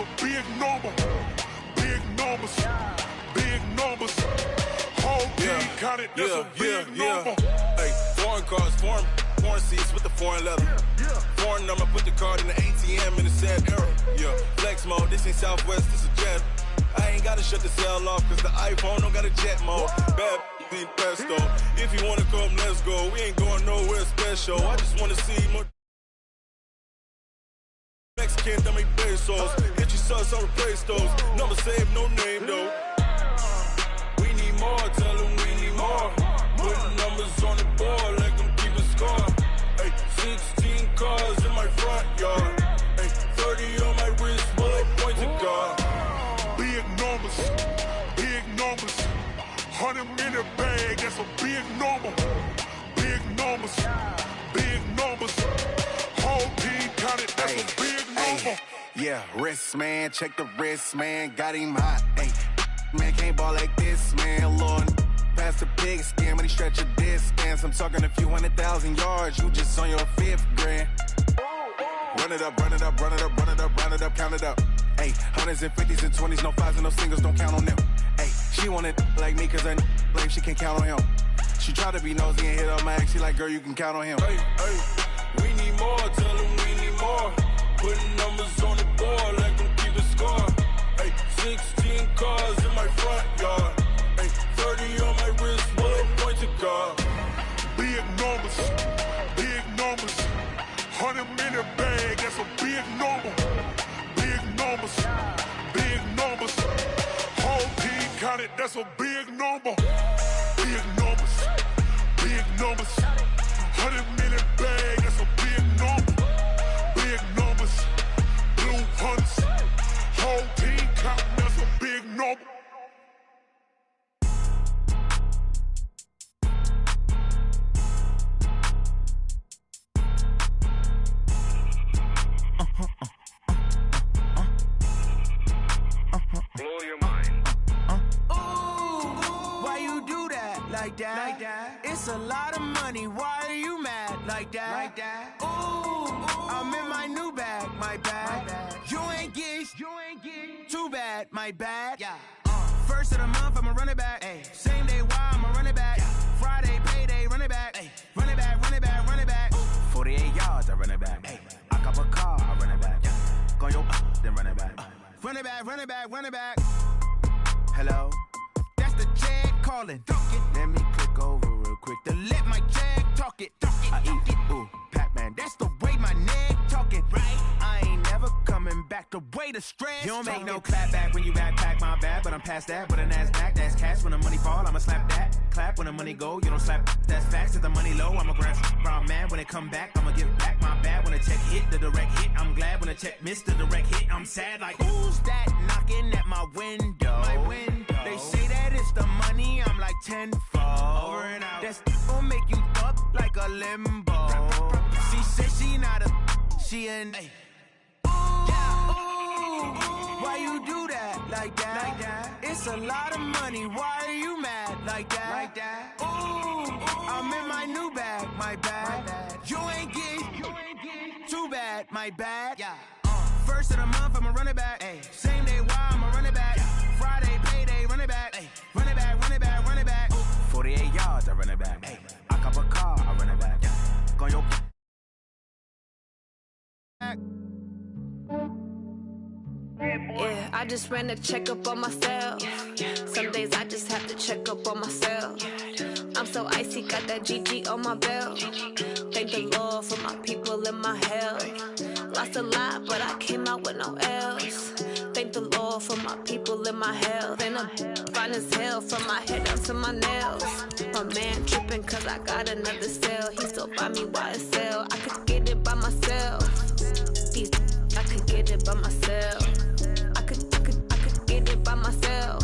a big number. Big numbers, big numbers. Whole team counted, that's a big number. Hey, foreign cars, foreign seats with the foreign leather. Foreign number, put the card in the ATM in the sad era. Yeah, flex mode, this ain't Southwest, this a jet. I ain't gotta shut the cell off, cause the iPhone don't got a jet mode. Bad ain't pesto. If you wanna come, let's go. We ain't going nowhere special. I just wanna see more Mexican than me pesos. Get your sus on replace those. Number saved, no name though. We need more, tell them we need more. Putting numbers on the board, let them keep a score. Hey, 16 cars in my front yard. Hey, 30 on my wrist, bullet point to God. Big numbers, big numbers. 100 in a bag, that's a big number. Big numbers, big numbers. Whole team counted, that's a big number. Yeah, wrist man, check the wrist man, got him hot. Ay, man can't ball like this, man. Lord, past the pig skin, but he stretch a distance. I'm talking a few 100,000 yards, you just on your 5th grand. Run it up, run it up, run it up, run it up, run it up, count it up. Ay, 100s and 50s and 20s, no 5s and no singles, don't count on them. Ay, she want it like me, cause her like she can count on him. She try to be nosy and hit on my ex, she like, girl, you can count on him. Hey, hey, we need more, tell them we need more. Putting numbers on the board, let them keep a score. Hey, 16 cars in my front yard. Hey, 30 on my wrist, bullet point to God. Big numbers, big numbers. 100 in a bag, that's a big number. Big numbers, big numbers. Whole team counted, that's a big number. Big numbers, big numbers. 100 in a bag, that's a big number. Big numbers, blue hunts. Whole team counting, that's a big number. Blow your mind. Why you do that like that? Like that? It's a lot of money. Why are you mad like that? Like that? Ooh, I'm in my new bag, my bag. You ain't get too bad, my bad. Yeah. First of the month, I'ma run it back. Ay. Same day, why I'ma run it back. Friday, payday, run it back. Ay. Run it back, run it back, run it back. 48 yards, I run it back. Ay. I cop a car, I run it back. Go your then run it back. Run it back, run it back, run it back. Hello? That's the jag calling. Let me click over real quick to let my jag talk it. I eat it, ooh, Pac-Man. That's the way my neck talking. Right? I ain't never coming back the way the stress. You don't make no clap back when you backpack, my bad. But I'm past that, but a NASDAQ, that's cash. When the money fall, I'ma slap that. Clap when the money go, you don't slap. That's facts. If the money low, I'ma grab brown man. When it come back, I'ma give back my bad. When the check hit, the direct hit. I'm glad when the check missed the direct hit. I'm sad like, who's that knocking at my window? My window. They say that it's the money, I'm like tenfold. Over and out. That's gon' make you up like a limbo. She said she not a, she an. Why you do that like that? Like that? It's a lot of money. Why are you mad like that? Like that? Ooh, I'm in my new bag, my bag. You ain't get too bad, my bad. Yeah. First of the month, I'ma run it back. Ay. Same day, why I'ma run it back. Friday, payday, run it back. Ay. Run it back, run it back, run it back. 48 yards, I run it back. Ay. I cop a car, I run it back. Go your back. Yeah, I just ran a checkup on myself. Some days I just have to check up on myself. I'm so icy, got that GG on my belt. Thank the Lord for my people and my health. Lost a lot, but I came out with no L's. Thank the Lord for my people and my health. And I'm fine as hell from my head down to my nails. My man tripping cause I got another cell. He still buy me YSL. I could get it by myself. These I could get it by myself. I could get it by myself.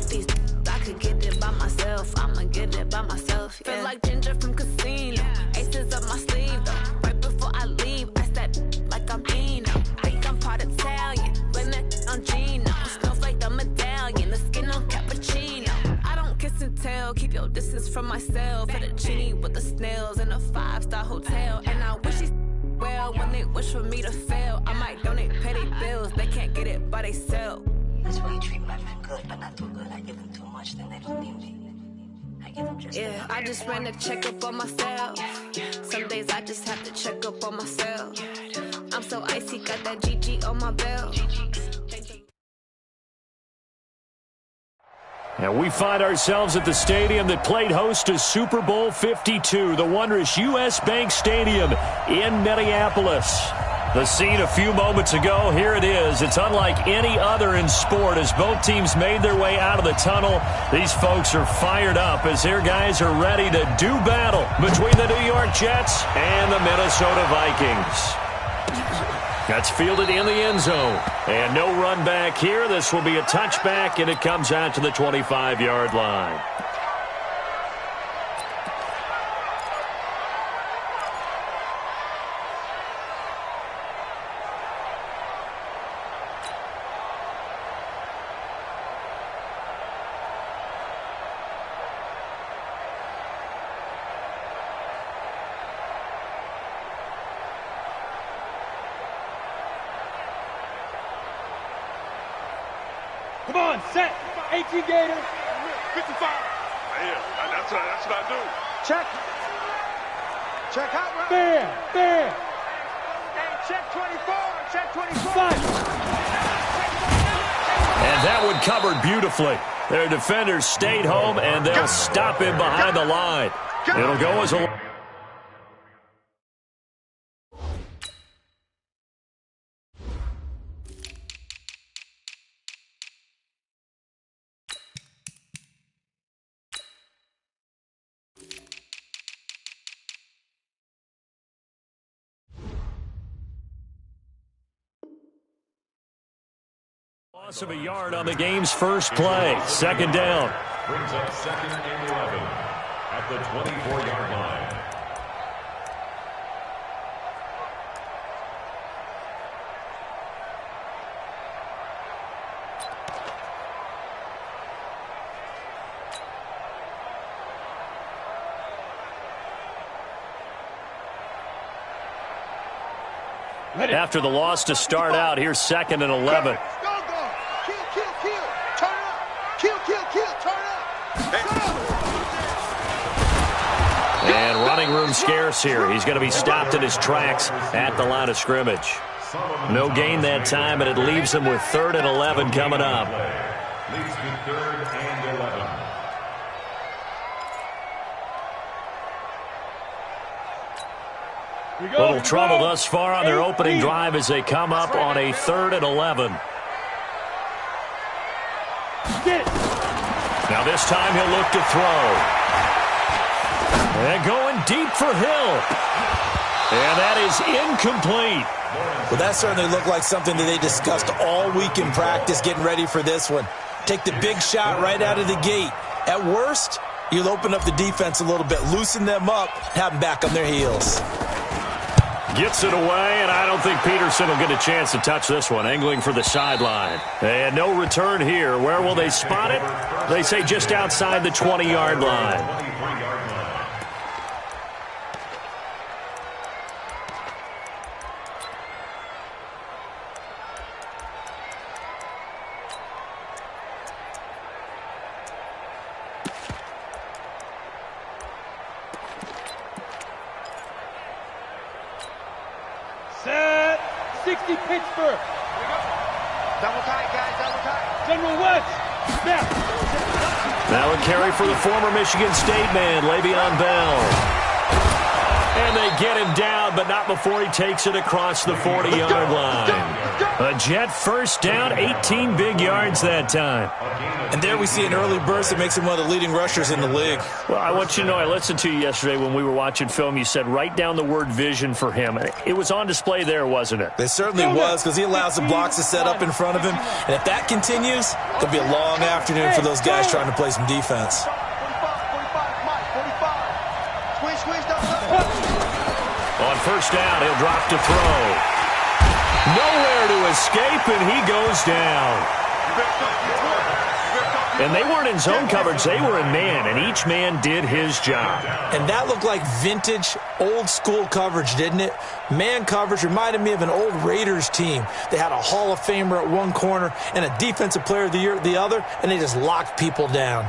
These I could get it by myself. I'ma get it by myself. Yeah. Feel like Ginger from Casino. Aces up my sleeve though. Right before I leave, I step like I'm Dino. Think I'm part Italian, blend it on Gino. Smells like the medallion, the skin on cappuccino. I don't kiss and tell, keep your distance from myself. At a genie with the snails in a 5-star hotel, and I wish he well. When they wish for me to fail, I might donate, pay their bills. They can't get it by themselves. That's why you treat my friend good, but not too good. I give them too much, then they don't need me. I give them just Yeah, I just ran a checkup on myself. Some days I just have to check up on myself. I'm so icy, got that GG on my belt. And we find ourselves at the stadium that played host to Super Bowl 52, the wondrous U.S. Bank Stadium in Minneapolis. The scene a few moments ago, here it is. It's unlike any other in sport as both teams made their way out of the tunnel. These folks are fired up as their guys are ready to do battle between the New York Jets and the Minnesota Vikings. That's fielded in the end zone. And no run back here. This will be a touchback, and it comes out to the 25-yard line. Come on, set. 18 Gator. 55. Yeah, that's what I do. Check. Check out right there. Hey, check 24. Check 24. And that one covered beautifully. Their defenders stayed home, and they'll stop him behind the line. It'll go as a... Loss of a yard on the game's first play. Second down. Brings up 2nd and 11 at the 24-yard line. After the loss to start out, here's 2nd and 11. And running room scarce here. He's going to be stopped in his tracks at the line of scrimmage. No gain that time, and it leaves him with 3rd and 11 coming up. Leads to 3rd and 11. Little trouble thus far on their opening drive as they come up on a 3rd and 11. Now this time he'll look to throw. And going deep for Hill. And that is incomplete. Well, that certainly looked like something that they discussed all week in practice, getting ready for this one. Take the big shot right out of the gate. At worst, you'll open up the defense a little bit, loosen them up, have them back on their heels. Gets it away, and I don't think Peterson will get a chance to touch this one, angling for the sideline. And no return here. Where will they spot it? They say just outside the 20-yard line. Set. 60 Pittsburgh. Double tight, guys. Double tight. General West. Snap. Now a carry for the former Michigan State man, Le'Veon Bell. And they get him down, but not before he takes it across the 40-yard line. A Jet first down, 18 big yards that time. And there we see an early burst that makes him one of the leading rushers in the league. Well, I want you to know, I listened to you yesterday when we were watching film. You said write down the word vision for him. It was on display there, wasn't it? It certainly was, because he allows the blocks to set up in front of him. And if that continues, it'll be a long afternoon for those guys trying to play some defense. On first down, he'll drop to throw. Nowhere to escape, and he goes down. And they weren't in zone coverage. They were in man, and each man did his job. And that looked like vintage, old-school coverage, didn't it? Man coverage reminded me of an old Raiders team. They had a Hall of Famer at one corner and a Defensive Player of the Year at the other, and they just locked people down.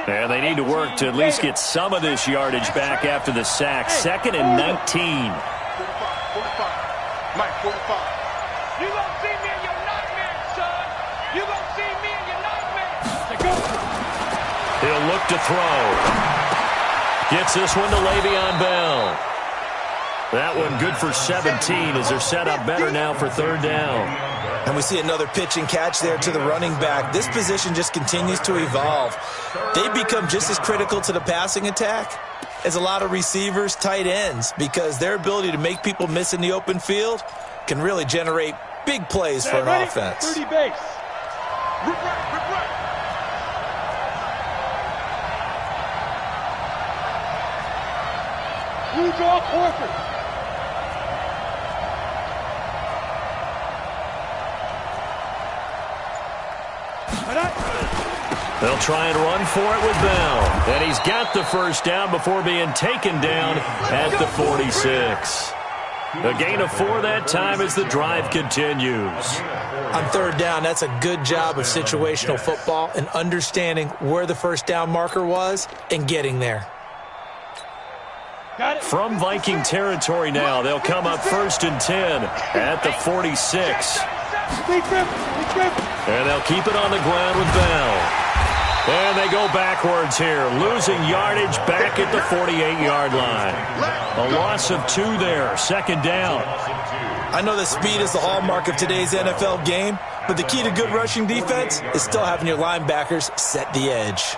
And they need to work to at least get some of this yardage back after the sack. 2nd and 19. 45. Mike, 45. You gonna see me in your nightmares, son. You gonna see me in your nightmares. He'll look to throw. Gets this one to Le'Veon Bell. That one good for 17 as they're set up better now for 3rd down. And we see another pitch and catch there to the running back. This position just continues to evolve. They become just as critical to the passing attack as a lot of receivers, tight ends, because their ability to make people miss in the open field can really generate big plays for an offense. 30 base. Rip right. You draw Horford. They'll try and run for it with Bell. And he's got the 1st down before being taken down at the 46. A gain of 4 that time as the drive continues. On 3rd down, that's a good job of situational football and understanding where the 1st down marker was and getting there. From Viking territory now, they'll come up 1st and 10 at the 46. And they'll keep it on the ground with Bell. And they go backwards here, losing yardage back at the 48-yard line. A loss of 2 there, 2nd down. I know that speed is the hallmark of today's NFL game, but the key to good rushing defense is still having your linebackers set the edge.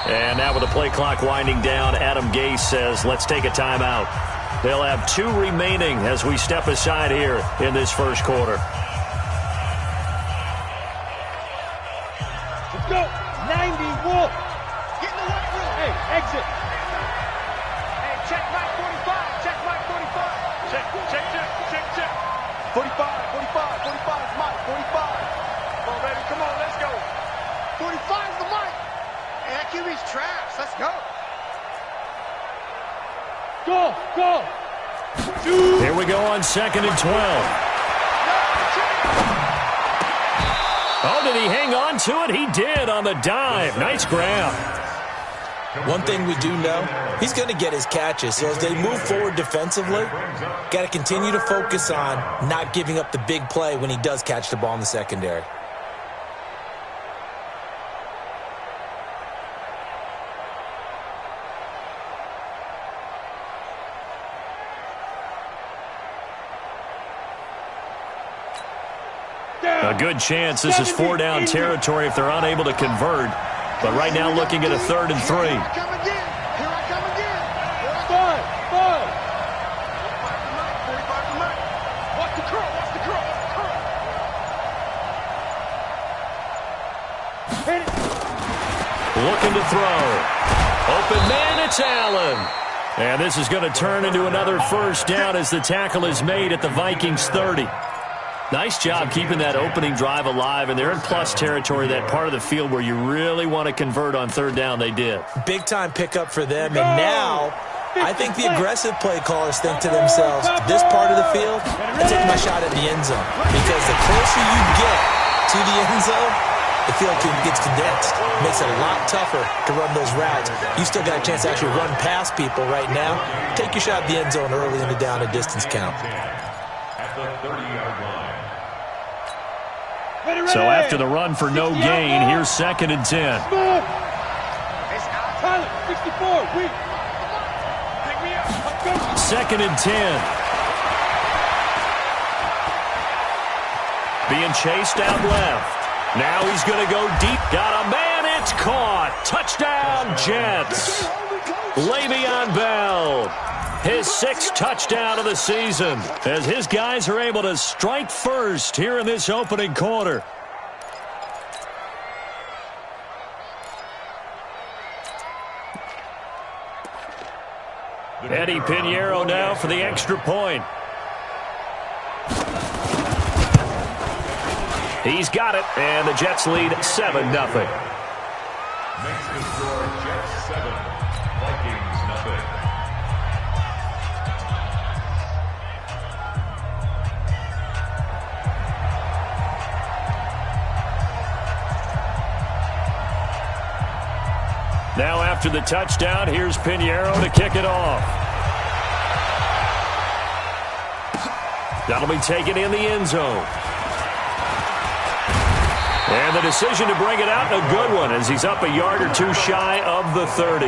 And now with the play clock winding down, Adam Gase says, let's take a timeout. They'll have 2 remaining as we step aside here in this 1st quarter. Let's go. 90 Wolf. Get in the white room. Hey, exit. Hey, check Mike 45. Check Mike 45. Check. 45 is Mike. 45. Come on, baby. Come on, let's go. 45 is the Mike. Hey, that QB's trash. Let's go. Go. Here we go on 2nd and 12. Oh, did he hang on to it? He did on the dive. Nice grab. One thing we do know, he's going to get his catches. So as they move forward defensively, got to continue to focus on not giving up the big play when he does catch the ball in the secondary. A good chance this is 4-down territory if they're unable to convert. But right now looking at a 3rd and 3. Here I come again. 5. Watch the curl. Hit it. Looking to throw. Open man, it's Allen. And this is going to turn into another 1st down as the tackle is made at the Vikings 30. Nice job keeping that opening drive alive, and they're in plus territory, that part of the field where you really want to convert on 3rd down. They did. Big-time pickup for them, and now I think the aggressive play callers think to themselves, this part of the field, I take my shot at the end zone, because the closer you get to the end zone, the field gets condensed. It makes it a lot tougher to run those routes. You still got a chance to actually run past people right now. Take your shot at the end zone early in the down and distance count. At the 30-yard line. So after the run for no gain, here's 2nd and 10. Tyler, 64, weak. 2nd and 10. Being chased out left. Now he's going to go deep. Got a man. It's caught. Touchdown, Jets. Le'Veon Bell. His 6th touchdown of the season as his guys are able to strike first here in this opening quarter. Eddie Pinheiro now for the extra point. He's got it, and the Jets lead 7-0. Makes the score Jets 7, Vikings 0. Now after the touchdown, here's Pinheiro to kick it off. That'll be taken in the end zone. And the decision to bring it out, a good one, as he's up a yard or two shy of the 30.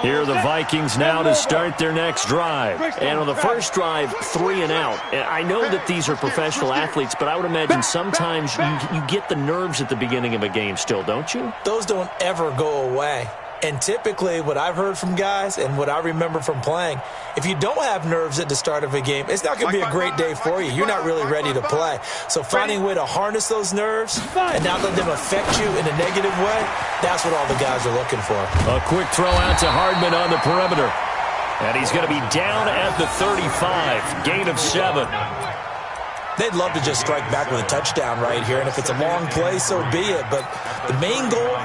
Here are the Vikings now to start their next drive. And on the first drive, 3 and out. I know that these are professional athletes, but I would imagine sometimes you get the nerves at the beginning of a game still, don't you? Those don't ever go away. And typically what I've heard from guys and what I remember from playing, if you don't have nerves at the start of a game, it's not going to be a great day for you. You're not really ready to play. So finding a way to harness those nerves and not let them affect you in a negative way, that's what all the guys are looking for. A quick throw out to Hardman on the perimeter. And he's going to be down at the 35. Gain of 7. They'd love to just strike back with a touchdown right here, and if it's a long play, so be it. But the main goal,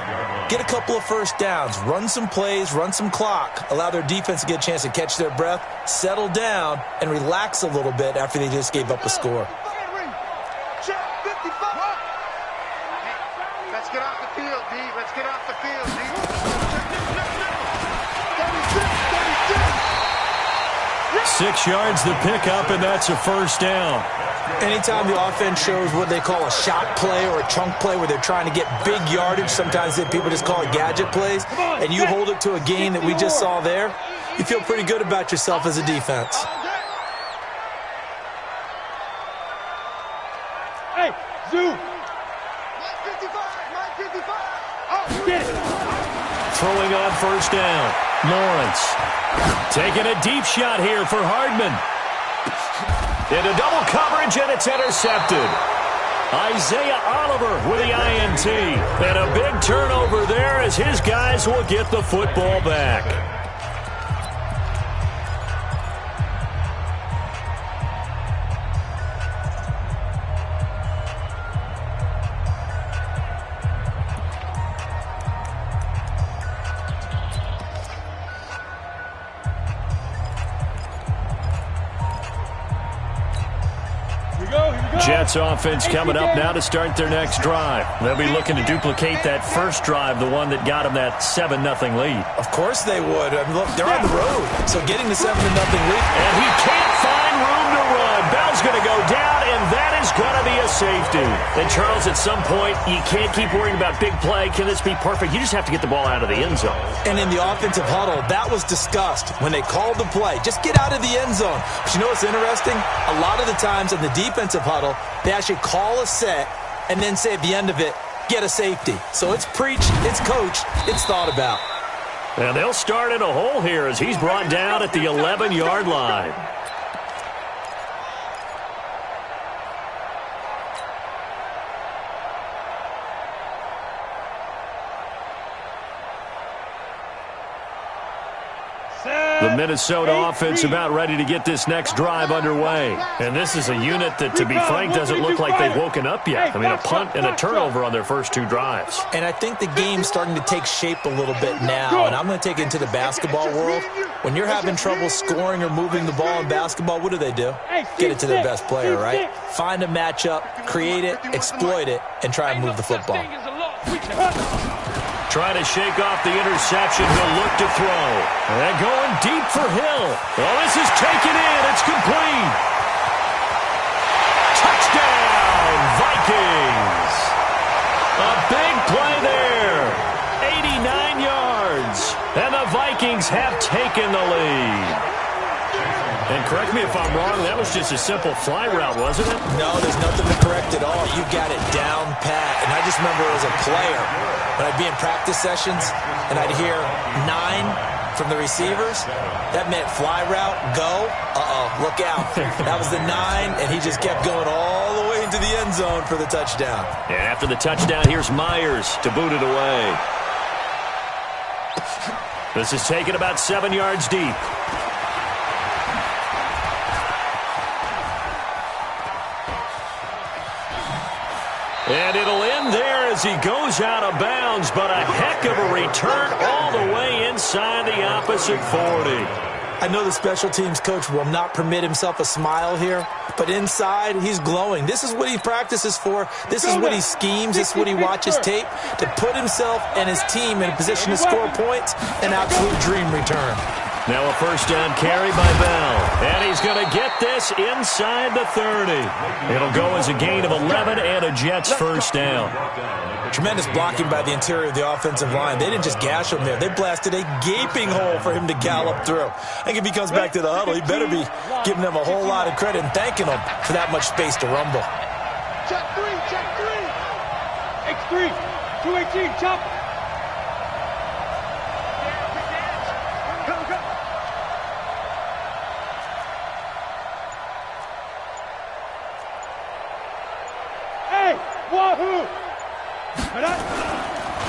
get a couple of first downs, run some plays, run some clock, allow their defense to get a chance to catch their breath, settle down, and relax a little bit after they just gave up a score. Let's get off the field, D. Let's get off the field, D. 6 yards the pickup, and that's a first down. Anytime the offense shows what they call a shot play or a chunk play where they're trying to get big yardage, sometimes people just call it gadget plays, and you hold it to a gain that we just saw there, you feel pretty good about yourself as a defense. Hey, Zoo! 55! Oh, get it! Throwing on first down. Lawrence taking a deep shot here for Hardman. Into double coverage, and it's intercepted. Isaiah Oliver with the INT. And a big turnover there as his guys will get the football back. Jets offense coming up now to start their next drive. They'll be looking to duplicate that first drive, the one that got them that 7-0 lead. Of course they would. I mean, look, they're on the road, so getting the 7-0 lead. And he can't find room to run. Bell's going to go down, and that is going to be a safety. And, Charles, at some point, you can't keep worrying about big play. Can this be perfect? You just have to get the ball out of the end zone. And in the offensive huddle, that was discussed when they called the play. Just get out of the end zone. But you know what's interesting? A lot of the times in the defensive huddle, they actually call a set and then say at the end of it, get a safety. So it's preached, it's coached, it's thought about. And they'll start in a hole here as he's brought down at the 11-yard line. The Minnesota offense about ready to get this next drive underway. And this is a unit that, to be frank, doesn't look like they've woken up yet. I mean, a punt and a turnover on their first 2 drives. And I think the game's starting to take shape a little bit now. And I'm going to take it into the basketball world. When you're having trouble scoring or moving the ball in basketball, what do? Get it to their best player, right? Find a matchup, create it, exploit it, and try and move the football. Trying to shake off the interception. He'll look to throw. And going deep for Hill. Well, this is taken in. It's complete. Touchdown, And correct me if I'm wrong, that was just a simple fly route, wasn't it? No, there's nothing to correct at all. You got it down pat. And I just remember as a player, when I'd be in practice sessions and I'd hear 9 from the receivers, that meant fly route, go, look out. That was the 9, and he just kept going all the way into the end zone for the touchdown. And after the touchdown, here's Myers to boot it away. This is taken about 7 yards deep. And it'll end there as he goes out of bounds, but a heck of a return all the way inside the opposite 40. I know the special teams coach will not permit himself a smile here, but inside, he's glowing. This is what he practices for. This is what he schemes. This is what he watches tape to put himself and his team in a position to score points. An absolute dream return. Now a first down carry by Bell. And he's going to get this inside the 30. It'll go as a gain of 11 and a Jets first down. Tremendous blocking by the interior of the offensive line. They didn't just gash him there. They blasted a gaping hole for him to gallop through. I think if he comes back to the huddle, he better be giving them a whole lot of credit and thanking them for that much space to rumble. Check 3, check 3. X3, 218, chop. Wahoo!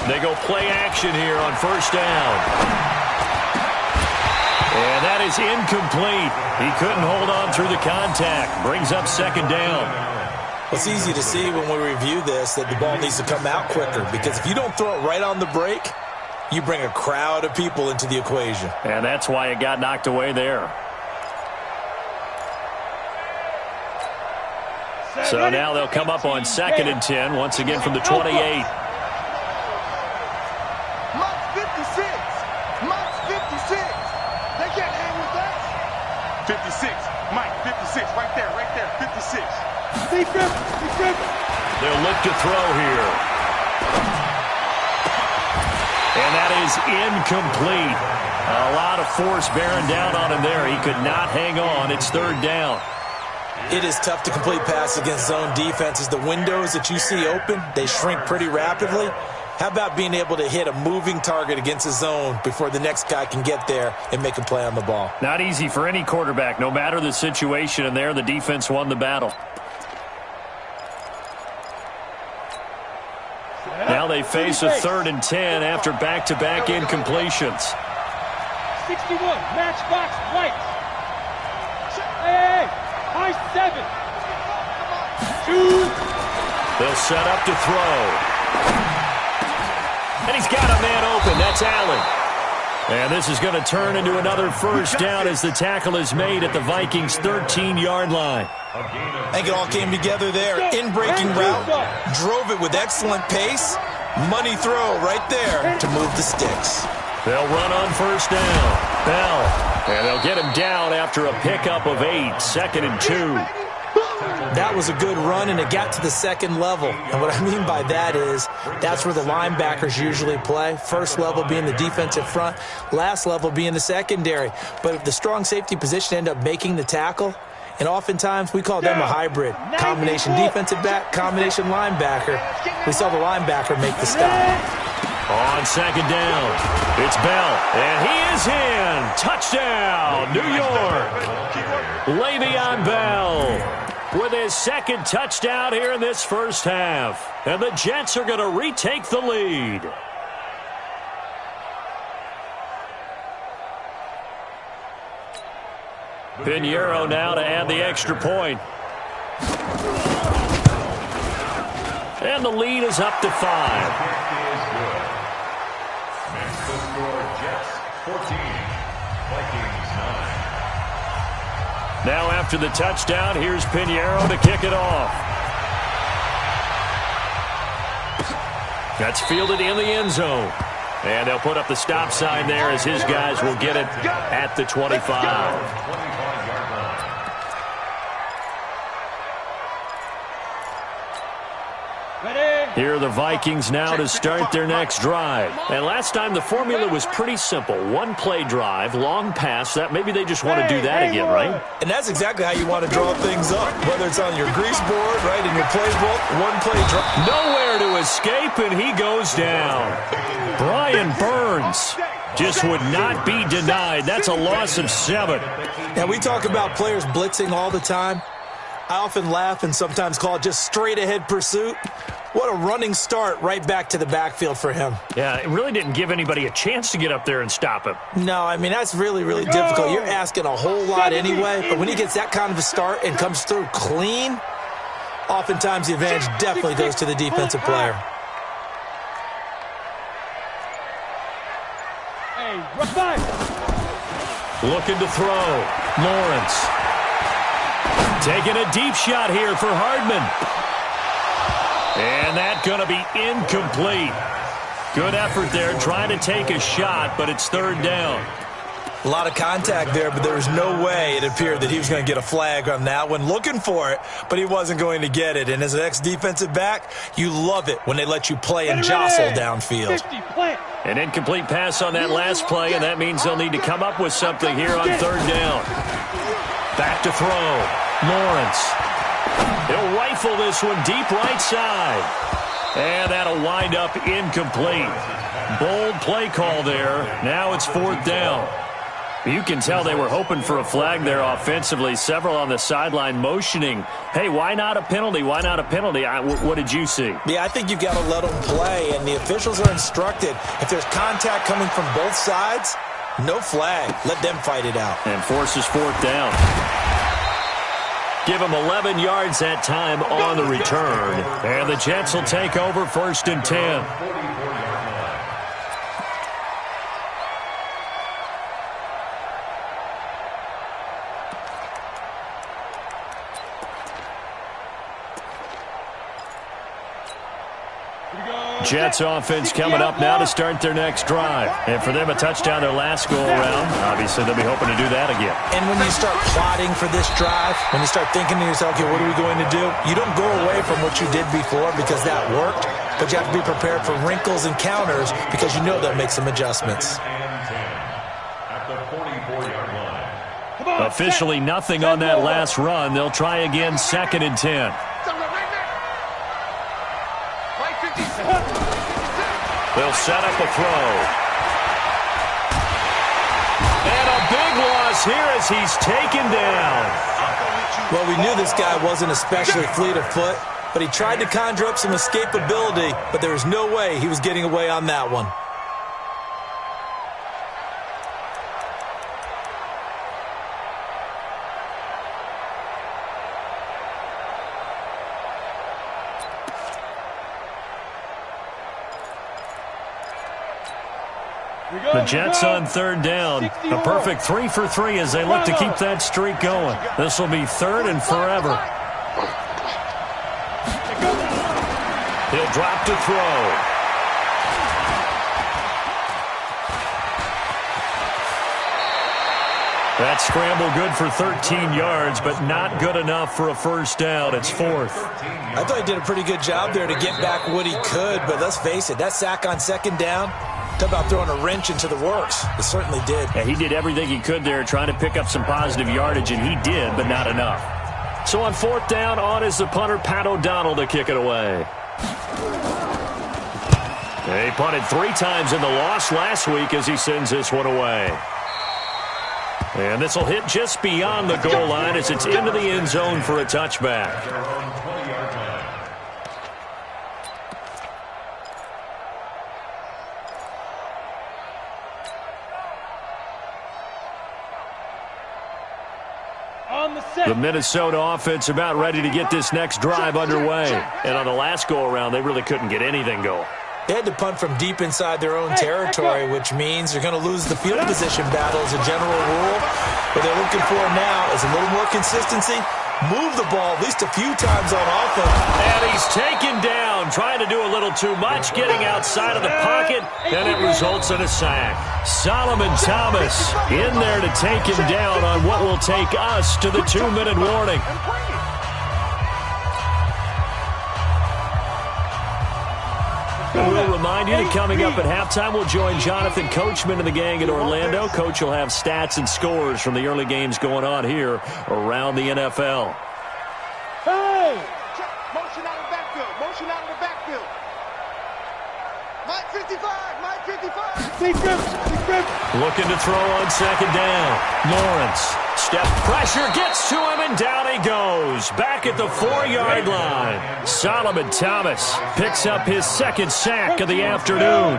They go play action here on first down. And that is incomplete. He couldn't hold on through the contact. Brings up second down. It's easy to see when we review this that the ball needs to come out quicker, because if you don't throw it right on the break, you bring a crowd of people into the equation. And that's why it got knocked away there. So now they'll come up on 2nd and 10, once again from the 28. Mike 56. Mike 56. They can't hang with that. 56. Mike 56. Right there. 56. Defense. They'll look to throw here. And that is incomplete. A lot of force bearing down on him there. He could not hang on. It's third down. It is tough to complete passes against zone defenses. The windows that you see open, they shrink pretty rapidly. How about being able to hit a moving target against a zone before the next guy can get there and make a play on the ball? Not easy for any quarterback, no matter the situation, and there the defense won the battle. Now they face a 3rd and 10 after back-to-back incompletions. 61, matchbox White. Hey, high 7. 2. They'll set up to throw. And he's got a man open. That's Allen. And this is going to turn into another first down as the tackle is made at the Vikings' 13-yard line. I think it all came together there. In-breaking route, drove it with excellent pace. Money throw right there to move the sticks. They'll run on first down. Bell. And they'll get him down after a pickup of 8. 2nd and 2. That was a good run, and it got to the second level. And what I mean by that is that's where the linebackers usually play. First level being the defensive front, last level being the secondary. But if the strong safety position end up making the tackle, and oftentimes we call them a hybrid. Combination defensive back, combination linebacker. We saw the linebacker make the stop. On second down, it's Bell, and he is in. Touchdown, New York. Le'Veon Bell with his second touchdown here in this first half. And the Jets are going to retake the lead. Pinheiro now to add the extra point. And the lead is up to 5. Now after the touchdown, here's Pinheiro to kick it off. That's fielded in the end zone. And they'll put up the stop sign there as his guys will get it at the 25. Here are the Vikings now to start their next drive. And last time the formula was pretty simple. One play drive, long pass. That maybe they just want to do that again, right? And that's exactly how you want to draw things up. Whether it's on your grease board, right, in your playbook, one play drive. Nowhere to escape, and he goes down. Brian Burns just would not be denied. That's a loss of 7. Now, we talk about players blitzing all the time. I often laugh and sometimes call it just straight-ahead pursuit. What a running start right back to the backfield for him. Yeah, it really didn't give anybody a chance to get up there and stop him. No, I mean, that's really, really difficult. You're asking a whole lot anyway, but when he gets that kind of a start and comes through clean, oftentimes the advantage definitely goes to the defensive player. Looking to throw. Lawrence. Taking a deep shot here for Hardman. And that's going to be incomplete. Good effort there trying to take a shot, but it's 3rd down. A lot of contact there, but there was no way it appeared that he was going to get a flag on that one. Looking for it, but he wasn't going to get it. And as an ex-defensive back, you love it when they let you play and jostle downfield. An incomplete pass on that last play, and that means they'll need to come up with something here on 3rd down. Back to throw. Lawrence. He'll rifle this one deep right side. And that'll wind up incomplete. Bold play call there. Now it's 4th down. You can tell they were hoping for a flag there offensively. Several on the sideline motioning, hey, why not a penalty? Why not a penalty? What did you see? Yeah, I think you've got to let them play, and the officials are instructed. If there's contact coming from both sides, no flag. Let them fight it out. And forces 4th down. Give them 11 yards that time on the return. And the Jets will take over 1st and 10. Jets offense coming up now to start their next drive. And for them, a touchdown their last go-around. Obviously, they'll be hoping to do that again. And when you start plotting for this drive, when you start thinking to yourself, okay, what are we going to do? You don't go away from what you did before because that worked, but you have to be prepared for wrinkles and counters because you know that makes some adjustments. Officially nothing on that last run. They'll try again 2nd and 10. They'll set up a throw. And a big loss here as he's taken down. Well, we knew this guy wasn't especially fleet of foot, but he tried to conjure up some escapability, but there was no way he was getting away on that one. The Jets on 3rd down. A perfect 3 for 3 as they look to keep that streak going. This will be 3rd and forever. He'll drop to throw. That scramble good for 13 yards, but not good enough for a 1st down. It's 4th. I thought he did a pretty good job there to get back what he could, but let's face it, that sack on 2nd down, talk about throwing a wrench into the works. It certainly did. Yeah, he did everything he could there trying to pick up some positive yardage, and he did, but not enough. So on 4th down, on is the punter, Pat O'Donnell, to kick it away. He punted 3 times in the loss last week as he sends this one away. And this will hit just beyond the goal line as it's into the end zone for a touchback. The Minnesota offense about ready to get this next drive underway. And on the last go-around, they really couldn't get anything going. They had to punt from deep inside their own territory, which means they're going to lose the field position battle as a general rule. What they're looking for now is a little more consistency. Move the ball at least a few times on offense. And he's taken down, trying to do a little too much, getting outside of the pocket, and it results in a sack. Solomon Thomas in there to take him down on what will take us to the 2-minute warning. remind you that coming up at halftime, we'll join Jonathan Coachman and the gang in Orlando. Coach will have stats and scores from the early games going on here around the NFL. Hey! Motion out of the backfield. Motion out of the backfield. Mike 55. Mike 55. Deep grip. Looking to throw on second down. Lawrence. Step pressure gets to him, and down he goes. Back at the 4-yard line. Solomon Thomas picks up his second sack of the afternoon.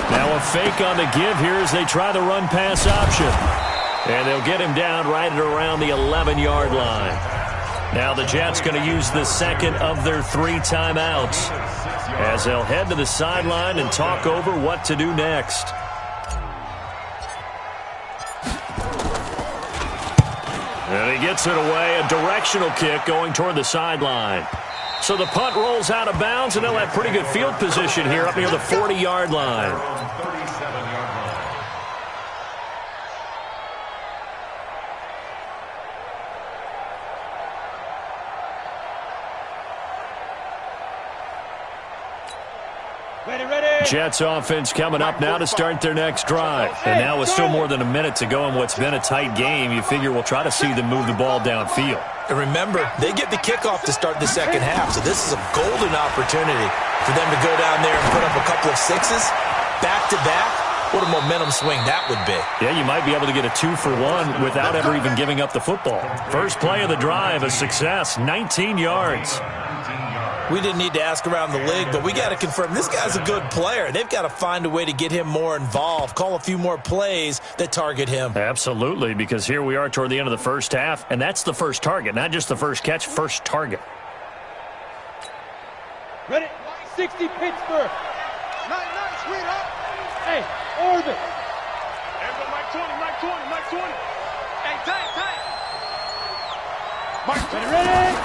Now a fake on the give here as they try the run-pass option. And they'll get him down right at around the 11-yard line. Now the Jets going to use the second of their 3 timeouts as they'll head to the sideline and talk over what to do next. And he gets it away, a directional kick going toward the sideline. So the punt rolls out of bounds, and they'll have pretty good field position here up near the 40-yard line. Jets offense coming up now to start their next drive. And now with still more than a minute to go in what's been a tight game, you figure we'll try to see them move the ball downfield. And remember, they get the kickoff to start the second half, so this is a golden opportunity for them to go down there and put up a couple of sixes back-to-back. What a momentum swing that would be. Yeah, you might be able to get a 2-for-1 without ever even giving up the football. First play of the drive, a success, 19 yards. We didn't need to ask around the league, but we got to confirm this guy's a good player. They've got to find a way to get him more involved, call a few more plays that target him. Absolutely, because here we are toward the end of the first half, and that's the first target, not just the first catch, first target. Ready? 60 Pittsburgh. Nice, sweetheart. Hey, Orbit. There's a Mike 20. Hey, tight. Mike 20. Ready?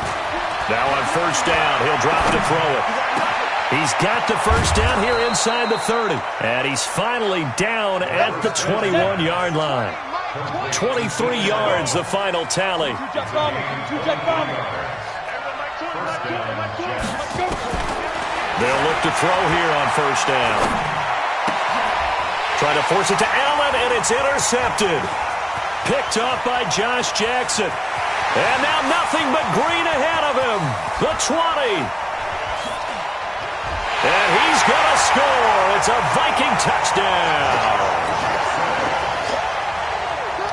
Now on first down, he'll drop to throw it. He's got the first down here inside the 30. And he's finally down at the 21-yard line. 23 yards, the final tally. They'll look to throw here on first down. Trying to force it to Allen, and it's intercepted. Picked off by Josh Jackson. And now nothing but green ahead of him. The 20. And he's going to score. It's a Viking touchdown.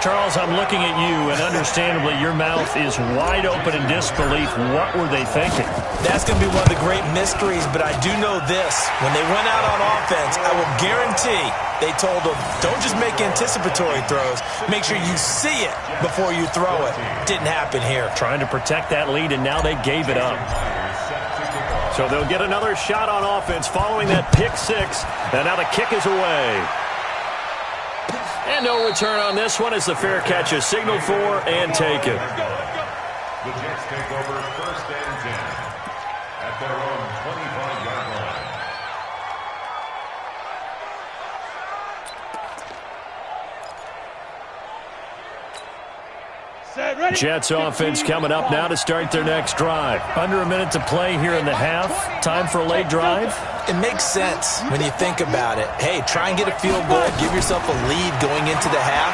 Charles, I'm looking at you, and understandably your mouth is wide open in disbelief. What were they thinking? That's going to be one of the great mysteries, but I do know this. When they went out on offense, I will guarantee they told them, don't just make anticipatory throws. Make sure you see it before you throw it. Didn't happen here. Trying to protect that lead, and now they gave it up. So they'll get another shot on offense following that pick six, and now the kick is away. And no return on this one as the fair catch is signaled for and taken. The Jets take over first and 10 at their own 25-yard line. Jets offense coming up now to start their next drive. Under a minute to play here in the half. Time for a late drive. It makes sense when you think about it. Hey, try and get a field goal. Give yourself a lead going into the half.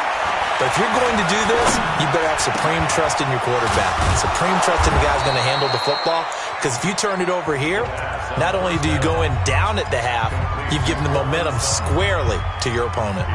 But if you're going to do this, you better have supreme trust in your quarterback. Supreme trust in the guy's going to handle the football. Because if you turn it over here, not only do you go in down at the half, you've given the momentum squarely to your opponent.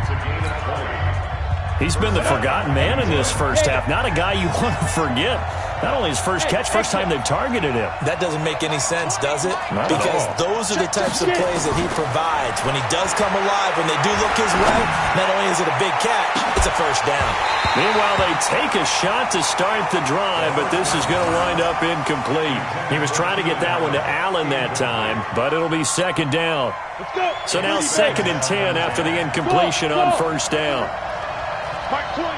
He's been the forgotten man in this first half. Not a guy you want to forget. Not only his first catch, first time they've targeted him. That doesn't make any sense, does it? Not because at all. Those are the types of plays that he provides. When he does come alive, when they do look his way, not only is it a big catch, it's a first down. Meanwhile, they take a shot to start the drive, but this is going to wind up incomplete. He was trying to get that one to Allen that time, but it'll be second down. So now second and 10 after the incompletion on first down. Mike 20.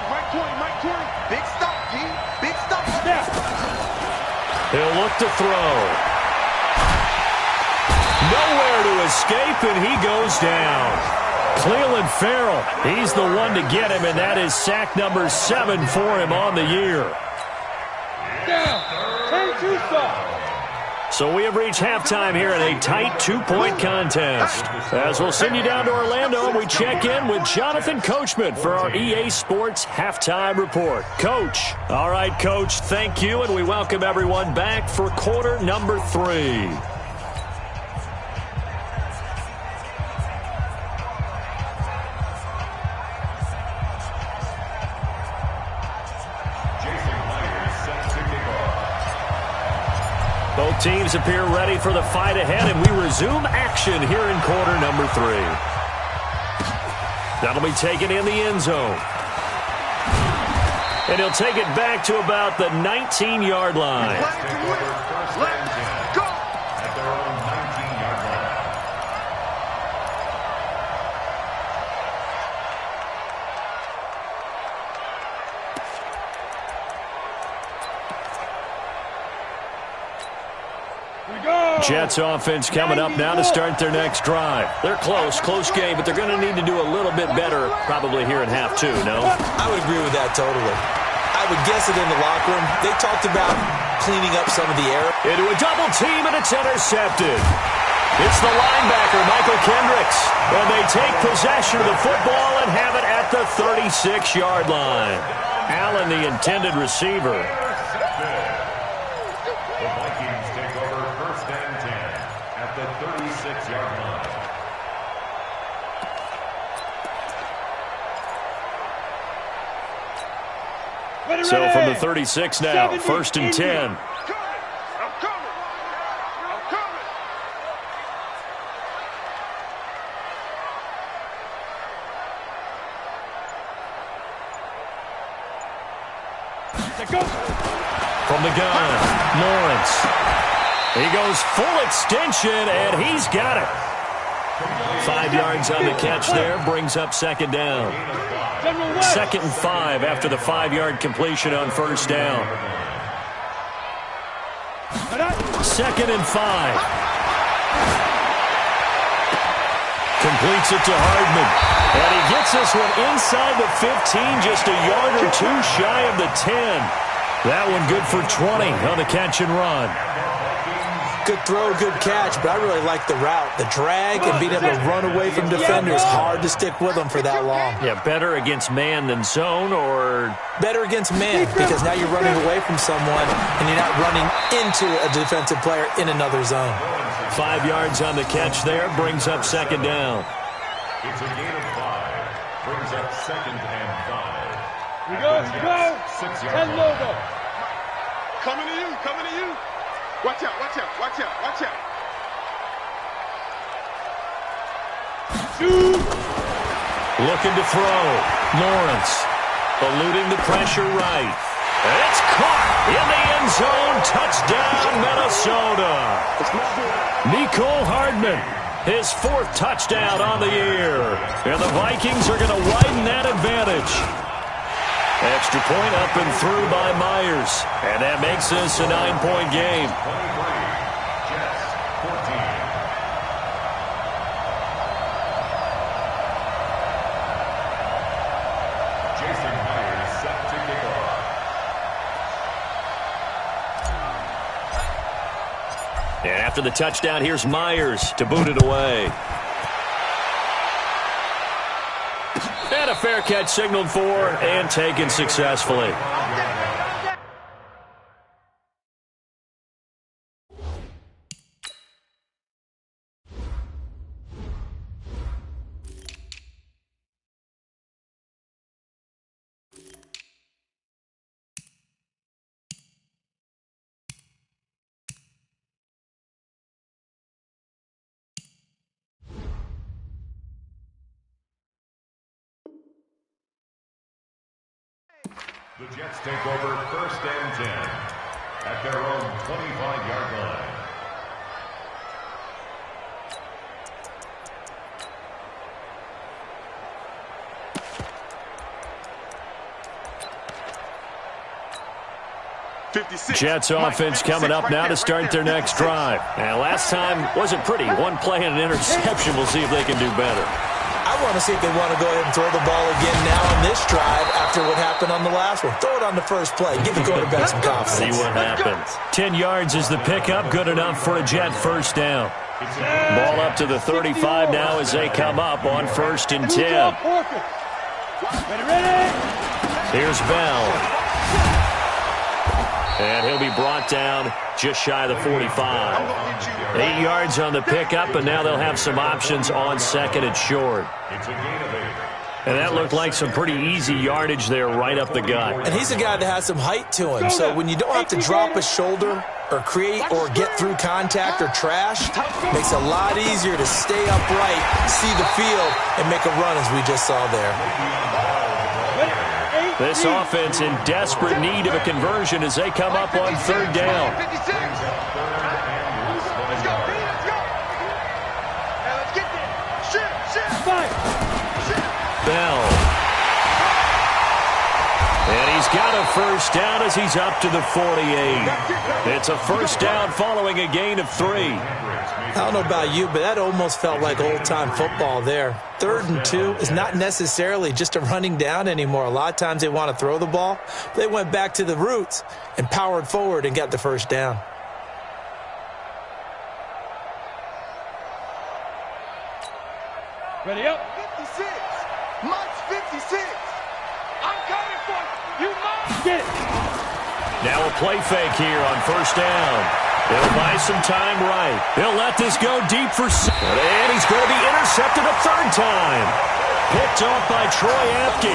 Big stop, G. Big stop. Snap. He'll look to throw. Nowhere to escape, and he goes down. Cleveland Farrell, he's the one to get him, and that is sack number 7 for him on the year. Down. 10-2 stop. So we have reached halftime here in a tight 2-point contest. As we'll send you down to Orlando, and we check in with Jonathan Coachman for our EA Sports Halftime Report. Coach. All right, Coach, thank you, and we welcome everyone back for quarter number 3. Both teams appear ready for the fight ahead, and we resume action here in quarter number 3. That'll be taken in the end zone. And he'll take it back to about the 19-yard line. Let's go! At their own 19-yard line. Jets offense coming up now to start their next drive. They're close game, but they're going to need to do a little bit better probably here in half 2, no? I would agree with that totally. I would guess it in the locker room. They talked about cleaning up some of the error. Into a double team, and it's intercepted. It's the linebacker, Michael Kendricks. And they take possession of the football and have it at the 36-yard line. Allen, the intended receiver. The Vikings take over first and 10 at the 36-yard line. So from the 36 now, first and 10. I'm coming! From the gun, Lawrence. He goes full extension, and he's got it. 5 yards on the catch there, brings up second down. Second and 5 after the 5-yard completion on first down. Second and 5. Completes it to Hardman. And he gets this one inside the 15, just a yard or 2 shy of the 10. That one good for 20 on the catch and run. Good throw, good catch, but I really like the route. The drag and being able to run away from defenders, hard to stick with them for that long. Yeah, better against man than zone, or? Better against man, because now you're running away from someone and you're not running into a defensive player in another zone. 5 yards on the catch there, brings up second down. It's a gain of 5. Brings up second and 5. We go. 6-yard line. Logo. Coming to you. Watch out. Shoot. Looking to throw. Lawrence eluding the pressure right. It's caught in the end zone. Touchdown, Minnesota. Mecole Hardman, his 4th touchdown on the year. And the Vikings are going to widen that advantage. Extra point up and through by Myers. And that makes this a 9-point game. 23. Jets, 14. Jason Myers set to kick off. And after the touchdown, here's Myers to boot it away. And a fair catch signaled for and taken successfully. The Jets take over first and 10 at their own 25-yard line. Jets offense coming up now to start their next drive. And last time wasn't pretty. 1 play and an interception. We'll see if they can do better. I want to see if they want to go ahead and throw the ball again now on this drive after what happened on the last one. Throw it on the first play. Give the quarterback some confidence. See what happens. 10 yards is the pickup. Good enough for a Jet first down. Ball up to the 35 now as they come up on 1st and 10. Here's Bell. And he'll be brought down just shy of the 45. 8 yards on the pickup, and now they'll have some options on 2nd and short. And that looked like some pretty easy yardage there right up the gut. And he's a guy that has some height to him, so when you don't have to drop a shoulder or create or get through contact or trash, makes it a lot easier to stay upright, see the field, and make a run as we just saw there. This offense in desperate need of a conversion as they come up on 3rd down. Let's go. Now let's get there. Shoot. Bell. And he's got a first down as he's up to the 48. It's a first down following a gain of 3. I don't know about you, but that almost felt like old-time football there. 3rd and 2 is not necessarily just a running down anymore. A lot of times they want to throw the ball. They went back to the roots and powered forward and got the first down. Ready up. 56. Mike's 56. I'm coming for you. You must get it. Now a play fake here on 1st down. They'll buy some time right. They'll let this go deep for... And he's going to be intercepted a 3rd time. Picked off by Troy Apke.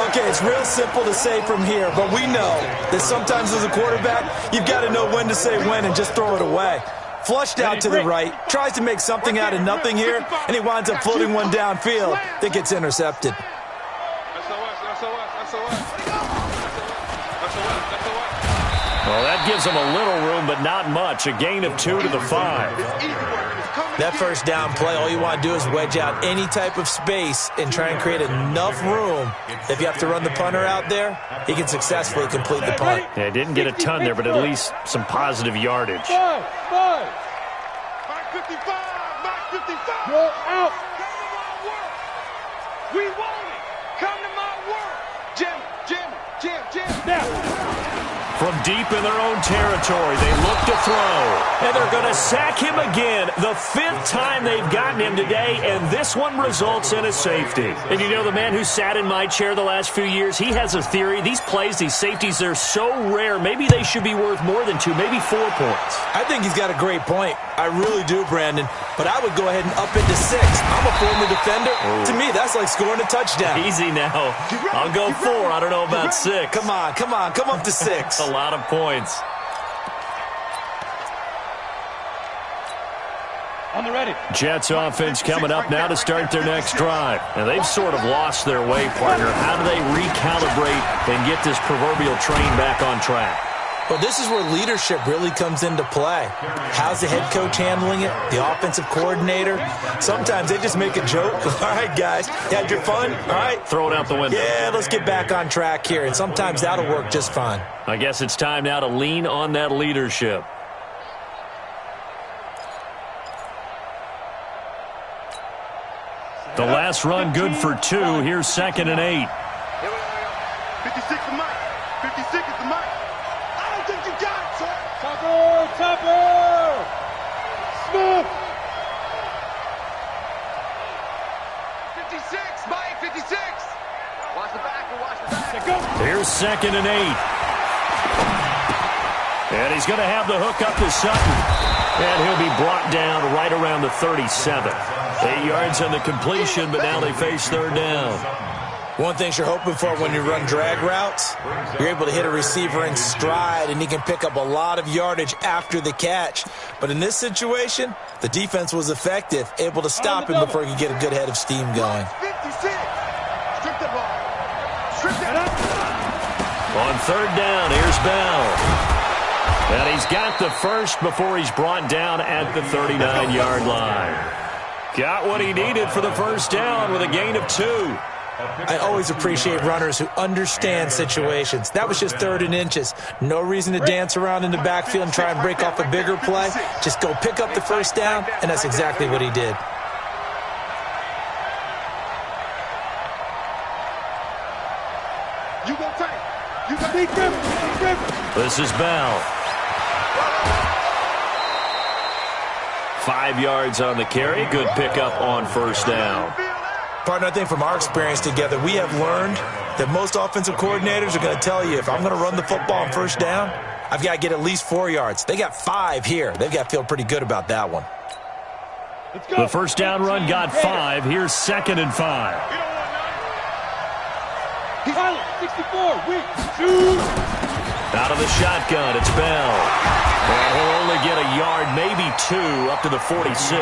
Okay, it's real simple to say from here, but we know that sometimes as a quarterback, you've got to know when to say when and just throw it away. Flushed out to the right, tries to make something out of nothing here, and he winds up floating one downfield that gets intercepted. Well, that gives them a little room, but not much. A gain of 2 to the 5. That first down play, all you want to do is wedge out any type of space and try and create enough room. If you have to run the punter out there, he can successfully complete the punt. Yeah, didn't get a ton there, but at least some positive yardage. 5. 55. 55. Go out. Come to my work. We want it. Come to my work. Jim. Now. From deep in their own territory, they look to throw. And they're going to sack him again. The 5th time they've gotten him today, and this one results in a safety. And you know, the man who sat in my chair the last few years, he has a theory. These plays, these safeties, they're so rare. Maybe they should be worth more than 2, maybe 4 points. I think he's got a great point. I really do, Brandon. But I would go ahead and up it to 6. I'm a former defender. Ooh. To me, that's like scoring a touchdown. Easy now. I'll go 4. I don't know about 6. Come on. Come up to 6. A lot of points. On the ready. Jets offense coming up now to start their next drive. And they've sort of lost their way, partner. How do they recalibrate and get this proverbial train back on track? Well, this is where leadership really comes into play. How's the head coach handling it? The offensive coordinator? Sometimes they just make a joke. All right, guys, you had your fun? All right. Throw it out the window. Yeah, let's get back on track here. And sometimes that'll work just fine. I guess it's time now to lean on that leadership. The last run good for 2. Here's 2nd and 8. 56 to Mike. 56 is the Mike. I don't think you got it, sir. Topper. Smith. 56, Mike, 56. Watch the back. Here's 2nd and 8. And he's going to have the hook up to Sutton. And he'll be brought down right around the 37. 8 yards on the completion, but now they face 3rd down. One thing you're hoping for when you run drag routes, you're able to hit a receiver in stride, and he can pick up a lot of yardage after the catch. But in this situation, the defense was effective, able to stop him before he could get a good head of steam going. 56. Strip the ball. Strip it up. On 3rd down, here's Bell. And he's got the first before he's brought down at the 39-yard line. Got what he needed for the first down with a gain of 2. I always appreciate runners who understand situations. That was just 3rd and inches. No reason to dance around in the backfield and try and break off a bigger play. Just go pick up the first down, and that's exactly what he did. This is Bell. 5 yards on the carry. Good pickup on first down. Partner, I think from our experience together, we have learned that most offensive coordinators are going to tell you, if I'm going to run the football on first down, I've got to get at least 4 yards. They got 5 here. They've got to feel pretty good about that one. The first down run got 5. Here's 2nd and 5. He's 64. Weak. Shoot. Out of the shotgun, it's Bell. And he'll only get a yard, maybe 2, up to the 46.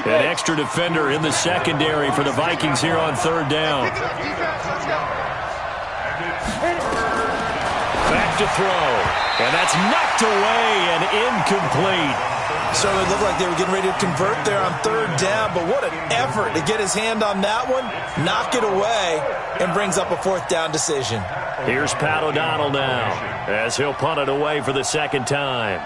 An extra defender in the secondary for the Vikings here on 3rd down. Back to throw. And that's knocked away and incomplete. So it looked like they were getting ready to convert there on 3rd down, but what an effort to get his hand on that one, knock it away, and brings up a 4th down decision. Here's Pat O'Donnell now, as he'll punt it away for the 2nd time.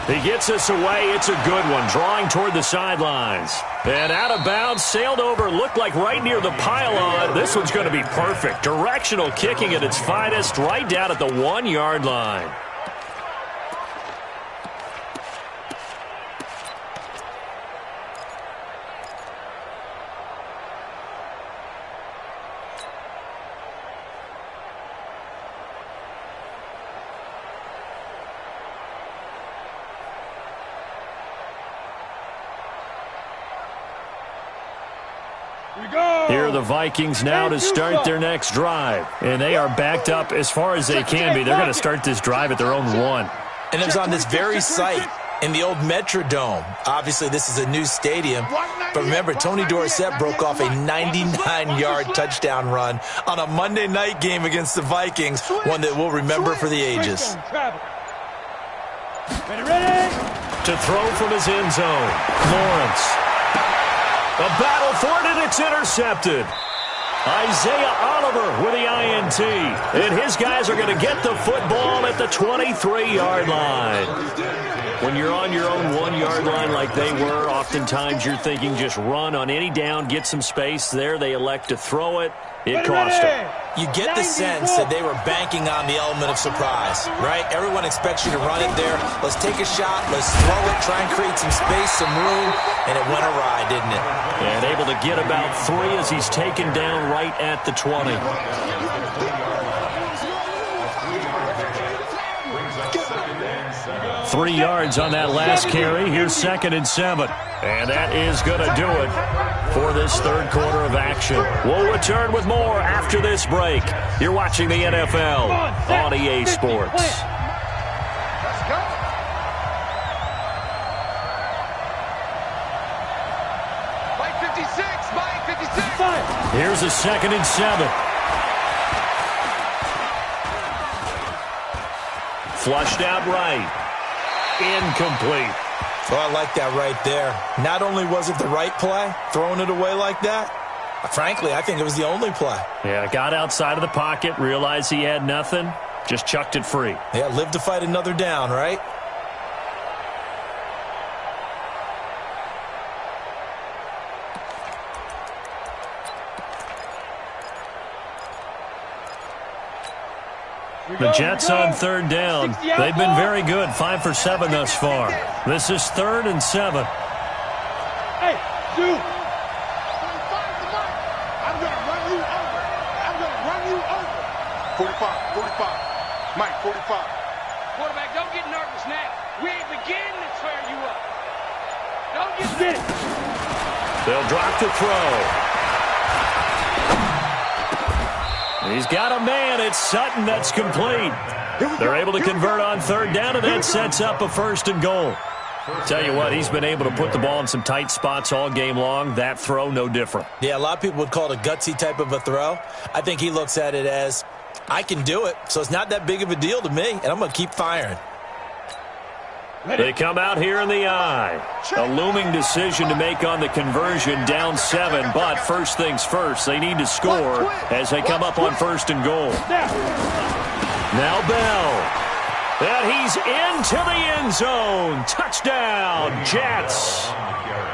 He gets us away. It's a good one, drawing toward the sidelines. And out of bounds, sailed over, looked like right near the pylon. This one's going to be perfect. Directional kicking at its finest, right down at the 1-yard line. Here are the Vikings now to start their next drive. And they are backed up as far as they can be. They're going to start this drive at their own 1. And it was on this very site in the old Metrodome. Obviously, this is a new stadium. But remember, Tony Dorsett broke off a 99-yard touchdown run on a Monday night game against the Vikings, one that we'll remember for the ages. To throw from his end zone, Lawrence. A battle for it, and it's intercepted. Isaiah Oliver with the INT. And his guys are going to get the football at the 23-yard line. When you're on your own 1-yard line like they were, oftentimes you're thinking just run on any down, get some space. There they elect to throw it. It cost them. You get the sense that they were banking on the element of surprise, right? Everyone expects you to run it there. Let's take a shot. Let's throw it. Try and create some space, some room. And it went awry, didn't it? And able to get about 3 as he's taken down right at the 20. 3 yards on that last carry. Here's 2nd and 7. And that is going to do it for this 3rd quarter of action. We'll return with more after this break. You're watching the NFL on EA Sports. Let's go. Mike 56, Mike 56. Here's a 2nd and 7. Flushed out right. Incomplete. Oh, I like that right there. Not only was it the right play, throwing it away like that, frankly, I think it was the only play. Yeah, got outside of the pocket, realized he had nothing, just chucked it free. Yeah, live to fight another down, right? The Jets on 3rd down. They've been very good, 5 for 7 thus far. This is 3rd and 7. Hey, dude. 45 to Mike. I'm going to run you over. I'm going to run you over. 45. Mike, 45. Quarterback, don't get nervous now. We ain't beginning to tear you up. Don't get it. They'll drop to throw. He's got a man. It's Sutton. That's complete. They're able to convert on 3rd down, and that sets up a 1st and goal. Tell you what, he's been able to put the ball in some tight spots all game long. That throw, no different. Yeah, a lot of people would call it a gutsy type of a throw. I think he looks at it as, I can do it, so it's not that big of a deal to me, and I'm going to keep firing. They come out here in the eye. A looming decision to make on the conversion, down 7. But first things first, they need to score as they come up on 1st and goal. Now Bell. And he's into the end zone. Touchdown, Jets.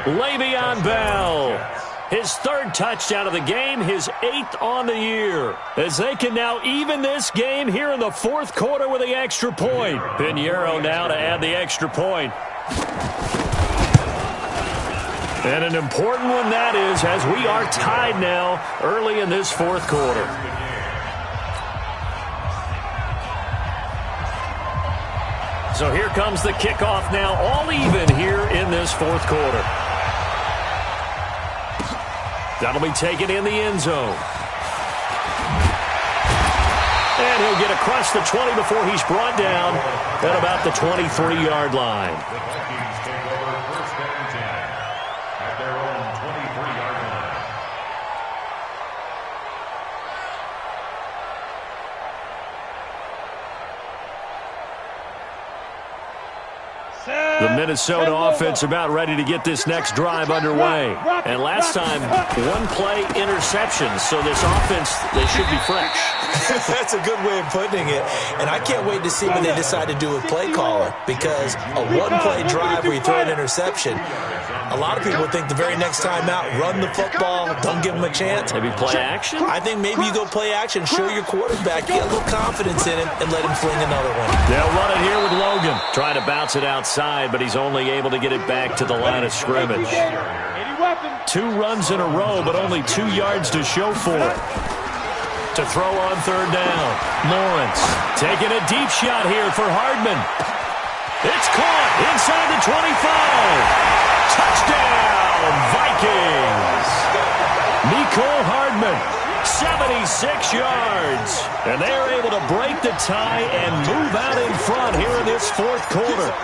Le'Veon Bell. His third touchdown of the game, his 8th on the year. As they can now even this game here in the fourth quarter with the extra point. Pinheiro now to add the extra point. And an important one that is, as we are tied now early in this fourth quarter. So here comes the kickoff now, all even here in this fourth quarter. That'll be taken in the end zone. And he'll get across the 20 before he's brought down at about the 23-yard line. The Vikings take over first and 10 at their own 23-yard line. The Minnesota offense about ready to get this next drive underway. And last time, one-play interception, so this offense, they should be fresh. That's a good way of putting it. And I can't wait to see what they decide to do with play caller, because a one-play drive where you throw an interception, a lot of people think the very next time out, run the football, don't give them a chance. Maybe play action? I think maybe you go play action, show your quarterback, get a little confidence in him, and let him fling another one. They'll run it here with Logan. Trying to bounce it outside, but he's only able to get it back to the line of scrimmage. 2 runs in a row, but only 2 yards to show for it. To throw on third down. Lawrence taking a deep shot here for Hardman. It's caught inside the 25. Touchdown, Vikings. Nicole Hardman, 76 yards. And they're able to break the tie and move out in front here in this fourth quarter.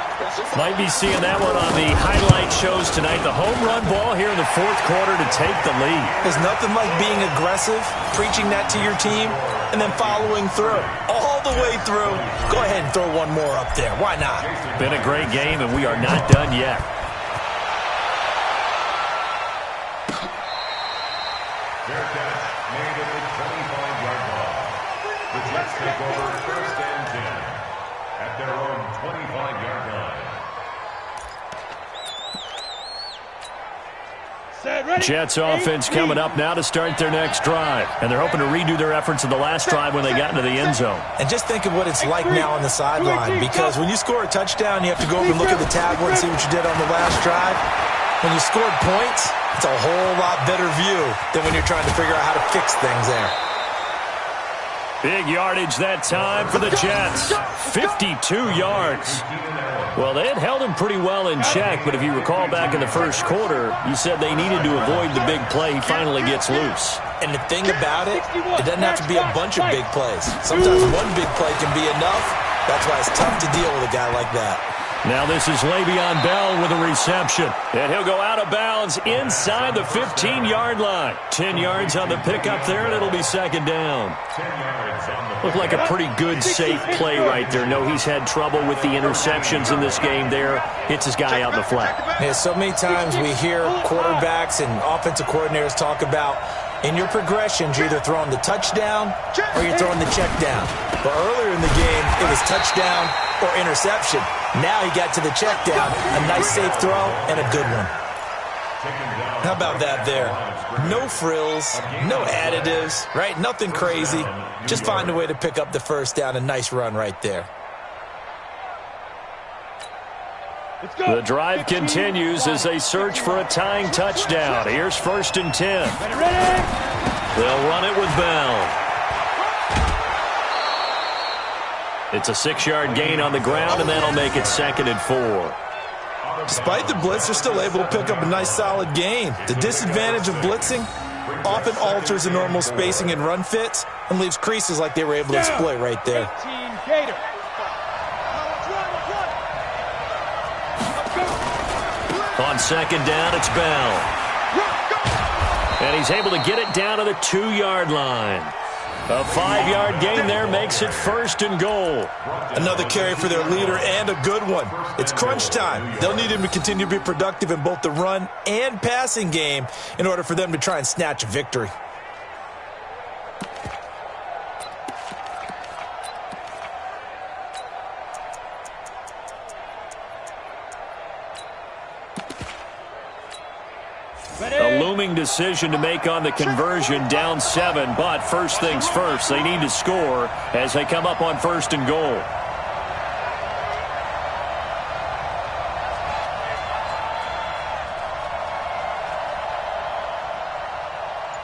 Might be seeing that one on the highlight shows tonight. The home run ball here in the fourth quarter to take the lead. There's nothing like being aggressive, preaching that to your team, and then following through. All the way through. Go ahead and throw one more up there. Why not? Been a great game, and we are not done yet. Their catch made at the 25-yard line. The Jets take over first and 10 at their own 25-yard line. Jets offense coming up now to start their next drive. And they're hoping to redo their efforts in the last drive when they got into the end zone. And just think of what it's like now on the sideline, because when you score a touchdown, you have to go over and look at the tablet and see what you did on the last drive. When you scored points, it's a whole lot better view than when you're trying to figure out how to fix things there. Big yardage that time for the Jets. 52 yards. Well, they had held him pretty well in check, but if you recall back in the first quarter, you said they needed to avoid the big play. He finally gets loose. And the thing about it, it doesn't have to be a bunch of big plays. Sometimes one big play can be enough. That's why it's tough to deal with a guy like that. Now this is Le'Veon Bell with a reception. And he'll go out of bounds inside the 15-yard line. 10 yards on the pickup there, and it'll be second down. Looked like a pretty good, safe play right there. No, he's had trouble with the interceptions in this game there. Hits his guy out in the flat. Yeah, so many times we hear quarterbacks and offensive coordinators talk about, in your progressions, you're either throwing the touchdown or you're throwing the check down. But earlier in the game, it was touchdown or interception. Now he got to the check down, a nice safe throw, and a good one. How about that there? No frills, no additives, right? Nothing crazy. Just find a way to pick up the first down. A nice run right there. The drive continues as they search for a tying touchdown. Here's first and 10. They'll run it with Bell. It's a 6-yard gain on the ground, and that'll make it second and 4. Despite the blitz, they're still able to pick up a nice solid gain. The disadvantage of blitzing often alters the normal spacing and run fits and leaves creases like they were able to exploit right there. On second down, it's Bell. And he's able to get it down to the 2-yard line. A 5-yard gain there makes it first and goal. Another carry for their leader and a good one. It's crunch time. They'll need him to continue to be productive in both the run and passing game in order for them to try and snatch a victory. A looming decision to make on the conversion, down 7. But first things first, they need to score as they come up on 1st and goal.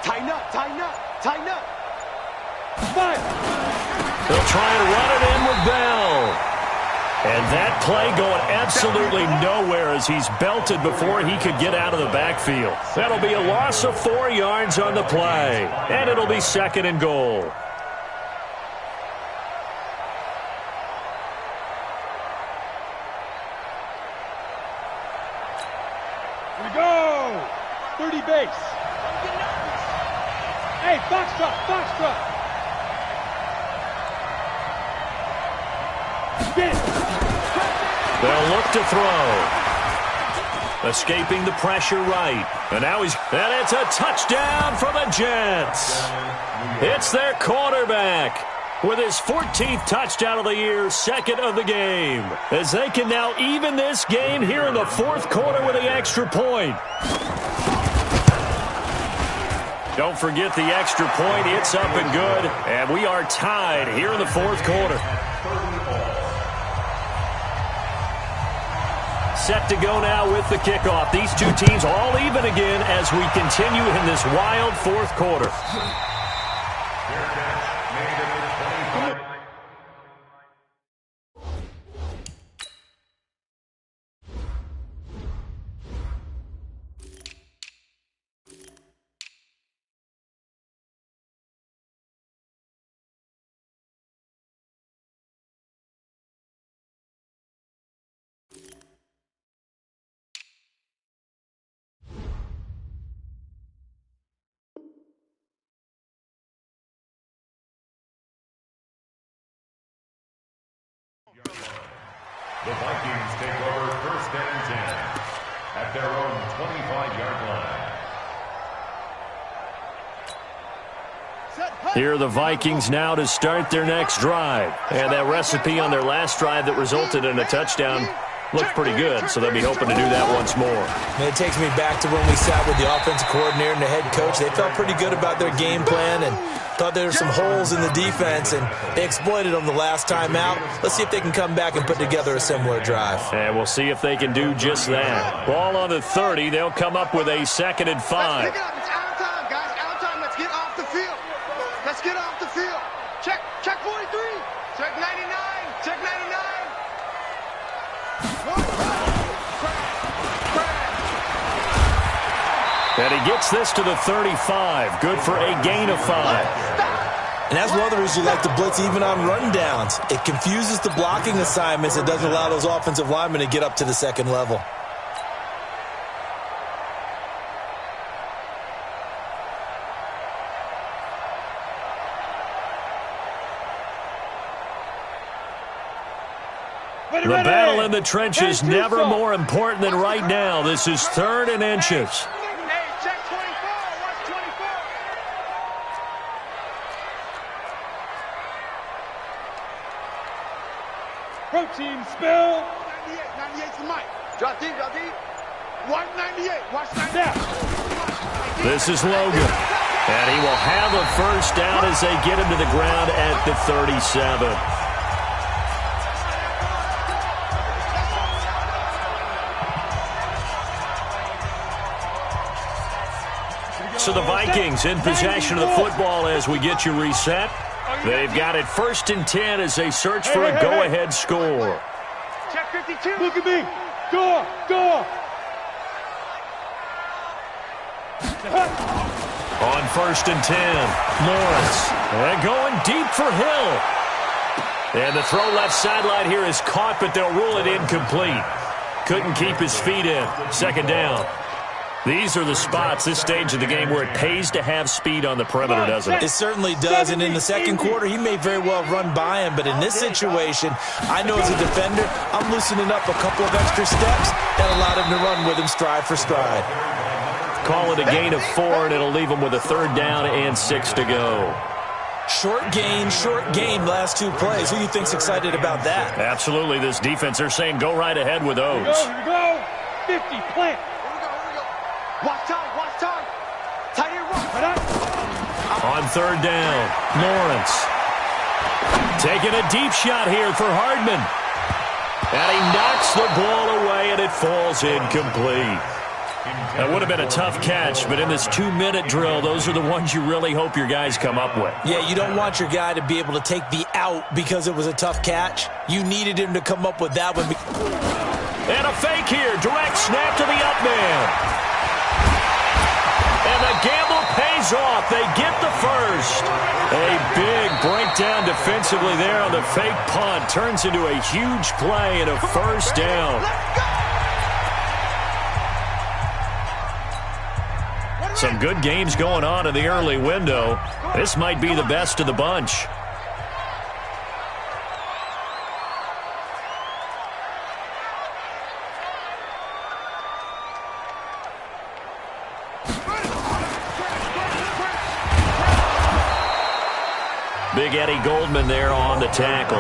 Tighten up, tighten up, tighten up. They'll try and run it in with Bell. And that play going absolutely nowhere as he's belted before he could get out of the backfield. That'll be a loss of 4 yards on the play. And it'll be 2nd and goal. Here we go. 30 base. Hey, foxtrot, foxtrot. They'll look to throw. Escaping the pressure right. And now and it's a touchdown for the Jets. It's their quarterback with his 14th touchdown of the year, 2nd of the game. As they can now even this game here in the 4th quarter with the extra point. Don't forget the extra point. It's up and good. And we are tied here in the 4th quarter. Set to go now with the kickoff. These two teams all even again as we continue in this wild 4th quarter. The Vikings take over 1st and 10 at their own 25-yard line. Here are the Vikings now to start their next drive. And that recipe on their last drive that resulted in a touchdown looked pretty good, so they'll be hoping to do that once more. And it takes me back to when we sat with the offensive coordinator and the head coach. They felt pretty good about their game plan and thought there were some holes in the defense, and they exploited them the last time out. Let's see if they can come back and put together a similar drive. And we'll see if they can do just that. Ball on the 30. They'll come up with a 2nd and 5. Let's pick it up. It's out of time, guys. Out of time. Let's get off the field. Let's get off the field. Check 43. Check 99. Check 99. And he gets this to the 35. Good for a gain of 5. And that's one of the reasons you like to blitz even on rundowns. It confuses the blocking assignments. It doesn't allow those offensive linemen to get up to the 2nd level. The battle in the trenches never more important than right now. This is 3rd and inches. Hey, check 24. Watch 24. Protein spill. 98. 98's the mic. Drop deep, drop deep. Watch 98. Watch 98. This is Logan. And he will have a 1st down as they get him to the ground at the 37. So the Vikings in possession of the football as we get you reset. They've got it 1st and 10 as they search for a go-ahead score. Check 52. Look at me. Go, go. On 1st and 10, Lawrence. And going deep for Hill. And the throw left sideline here is caught, but they'll rule it incomplete. Couldn't keep his feet in. 2nd down. These are the spots, this stage of the game, where it pays to have speed on the perimeter, doesn't it? It certainly does, and in the 2nd quarter, he may very well run by him, but in this situation, I know as a defender, I'm loosening up a couple of extra steps that allowed him to run with him stride for stride. Call it a gain of 4, and it'll leave him with a 3rd down and 6 to go. Short gain, last 2 plays. Who do you think's excited about that? Absolutely, this defense, they're saying go right ahead with those. Here we go. 50, plant. Watch time, watch time. On third down, Lawrence. Taking a deep shot here for Hardman. And he knocks the ball away, and it falls incomplete. That would have been a tough catch, but in this 2-minute drill, those are the ones you really hope your guys come up with. Yeah, you don't want your guy to be able to take the out because it was a tough catch. You needed him to come up with that one. And a fake here. Direct snap to the up man. And the gamble pays off. They get the first. A big breakdown defensively there on the fake punt. Turns into a huge play and a first down. Some good games going on in the early window. This might be the best of the bunch. Big Eddie Goldman there on the tackle.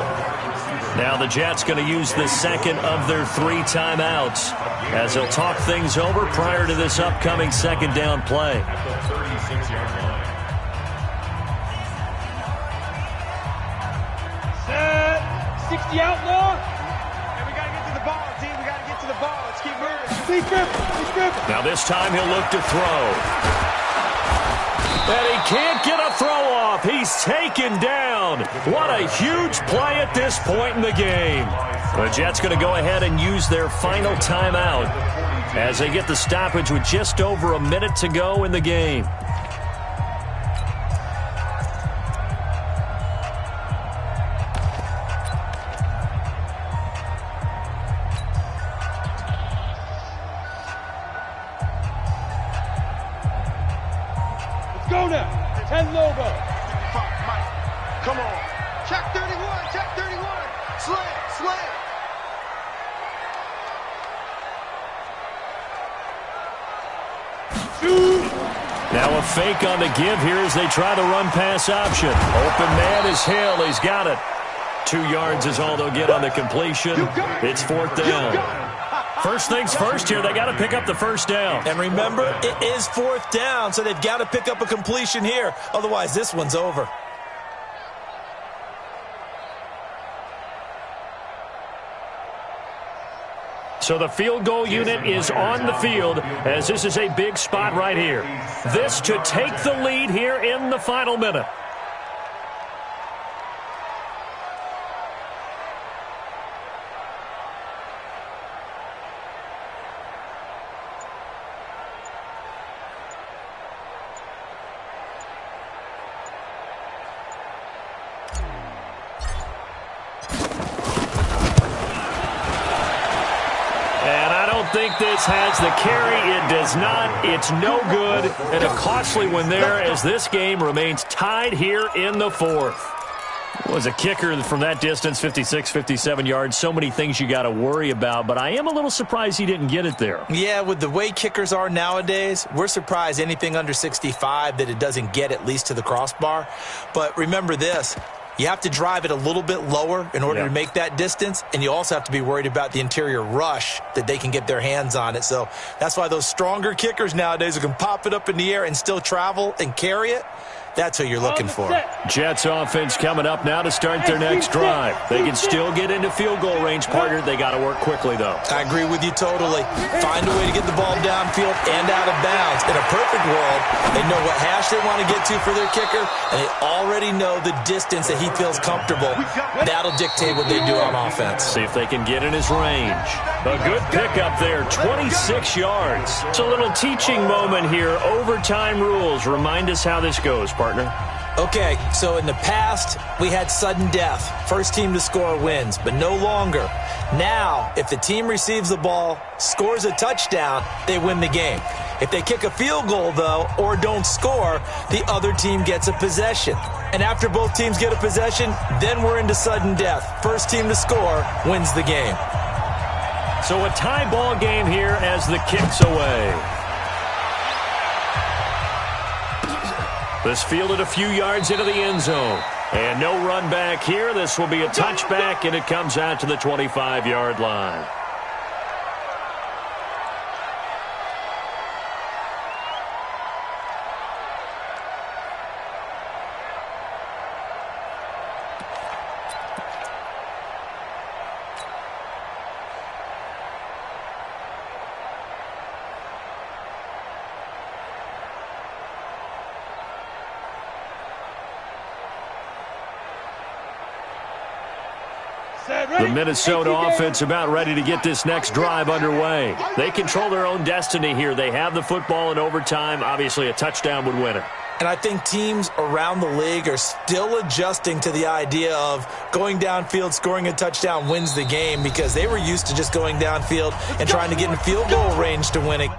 Now the Jets going to use the second of their 3 timeouts as they'll talk things over prior to this upcoming second down play. At the 36-yard line. Set. 60 outlaw. And we got to get to the ball, team. We got to get to the ball. Let's keep moving. Keep moving. Now this time he'll look to throw. And he can't get a throw off. He's taken down. What a huge play at this point in the game. The Jets going to go ahead and use their final timeout as they get the stoppage with just over a minute to go in the game. Go now. 10 Lobo. Mike, come on. Check 31. Check 31. Slam. Shoot. Now a fake on the give here as they try the run pass option. Open man is Hill. He's got it. 2 yards is all they'll get on the completion. It's 4th down. First things first here, they got to pick up the first down. And remember, it is 4th down, so they've got to pick up a completion here. Otherwise, this one's over. So the field goal unit is on the field as this is a big spot right here. This to take the lead here in the final minute. Think this has the carry. It does not. It's no good. And a costly one there as this game remains tied here in the 4th. Was a kicker from that distance, 56, 57 yards. So many things you got to worry about, but I am a little surprised he didn't get it there. Yeah, with the way kickers are nowadays, we're surprised anything under 65 that it doesn't get at least to the crossbar. But remember this. You have to drive it a little bit lower in order to make that distance, and you also have to be worried about the interior rush that they can get their hands on it. So that's why those stronger kickers nowadays who can pop it up in the air and still travel and carry it, that's who you're looking for. Jets offense coming up now to start their next drive. They can still get into field goal range, partner. They got to work quickly, though. I agree with you totally. Find a way to get the ball downfield and out of bounds. In a perfect world, they know what hash they want to get to for their kicker, and they already know the distance that he feels comfortable. That'll dictate what they do on offense. See if they can get in his range. A good pickup there, 26 yards. It's a little teaching moment here. Overtime rules. Remind us how this goes, partner. Okay, so in the past, we had sudden death. First team to score wins, but no longer. Now, if the team receives the ball, scores a touchdown, they win the game. If they kick a field goal, though, or don't score, the other team gets a possession. And after both teams get a possession, then we're into sudden death. First team to score wins the game. So a tie ball game here as the kick's away. This fielded a few yards into the end zone. And no run back here. This will be a touchback, and it comes out to the 25-yard line. The Minnesota offense about ready to get this next drive underway. They control their own destiny here. They have the football in overtime. Obviously, a touchdown would win it. And I think teams around the league are still adjusting to the idea of going downfield, scoring a touchdown wins the game, because they were used to just going downfield and trying to get in field goal range to win it.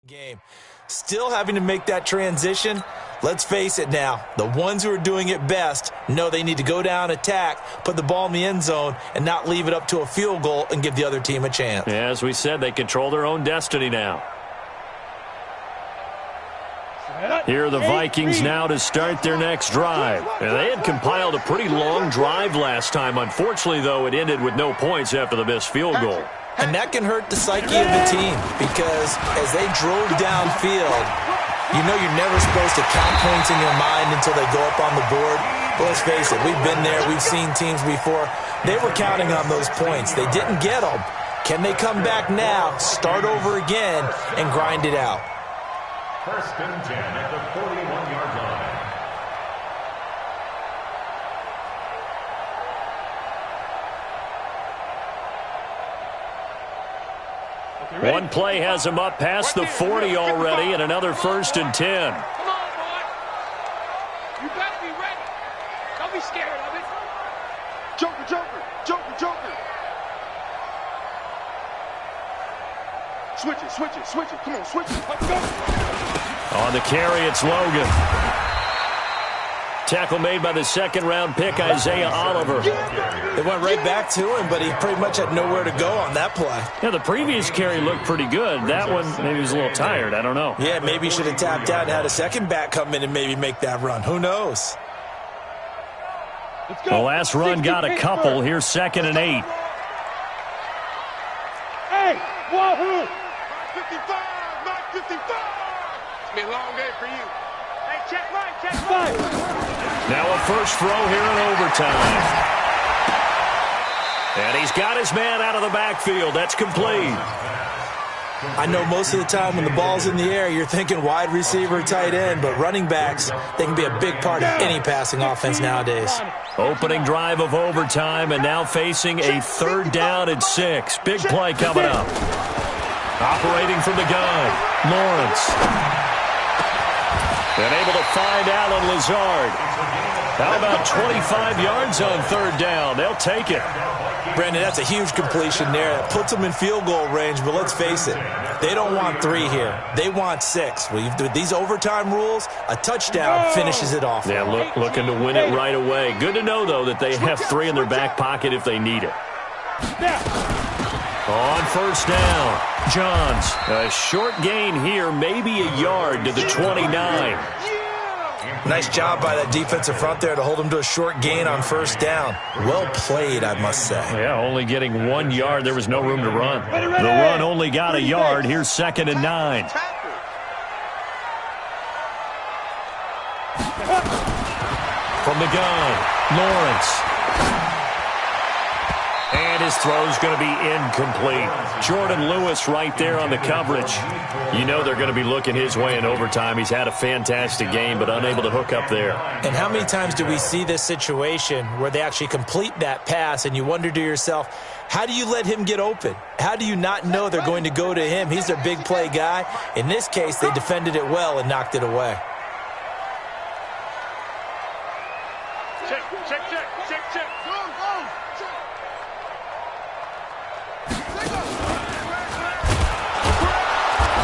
Game. Still having to make that transition. Let's face it now, the ones who are doing it best know they need to go down, attack, put the ball in the end zone, and not leave it up to a field goal and give the other team a chance. Yeah, as we said, they control their own destiny now. Here are the Vikings now to start their next drive. And they had compiled a pretty long drive last time. Unfortunately, though, it ended with no points after the missed field goal. And that can hurt the psyche of the team, because as they drove downfield, you know you're never supposed to count points in your mind until they go up on the board. But let's face it, we've been there. We've seen teams before. They were counting on those points. They didn't get them. Can they come back now, start over again, and grind it out? First and 10 at the 41-yard line. One play has him up past the 40 already, and another 1st and 10. Come on, boy. You better be ready. Don't be scared of it. Joker, Joker, Joker, Joker. Switch it, switch it, switch it. Come on, switch it. Let's go. On the carry, it's Logan. Tackle made by the second-round pick, Isaiah Oliver. They went right back to him, but he pretty much had nowhere to go on that play. Yeah, the previous carry looked pretty good. That one, maybe he was a little tired. I don't know. Yeah, maybe he should have tapped out and had a second back come in and maybe make that run. Who knows? The last run got a couple. Here's 2nd and 8. Hey, wahoo! 55, not 55. It's been a long day for you. Hey, check right, check right. Now a first throw here in overtime. And he's got his man out of the backfield. That's complete. I know most of the time when the ball's in the air, you're thinking wide receiver, tight end, but running backs, they can be a big part of any passing offense nowadays. Opening drive of overtime, and now facing a 3rd down and 6. Big play coming up. Operating from the gun, Lawrence. And able to find Allen Lazard. How about 25 yards on 3rd down? They'll take it. Brandon, that's a huge completion there. That puts them in field goal range, but let's face it, they don't want 3 here. They want 6. With these overtime rules, a touchdown finishes it off. Yeah, looking to win it right away. Good to know, though, that they have 3 in their back pocket if they need it. On 1st down, Johns. A short gain here, maybe a yard to the 29. Nice job by that defensive front there to hold him to a short gain on 1st down. Well played, I must say. Yeah, only getting 1 yard. There was no room to run. The run only got a yard. Here's 2nd and 9. From the gun, Lawrence. And his throw's going to be incomplete. Jordan Lewis right there on the coverage. You know they're going to be looking his way in overtime. He's had a fantastic game, but unable to hook up there. And how many times do we see this situation where they actually complete that pass and you wonder to yourself, how do you let him get open? How do you not know they're going to go to him? He's their big play guy. In this case, they defended it well and knocked it away. Check, check, check, check, check. Go, go, check.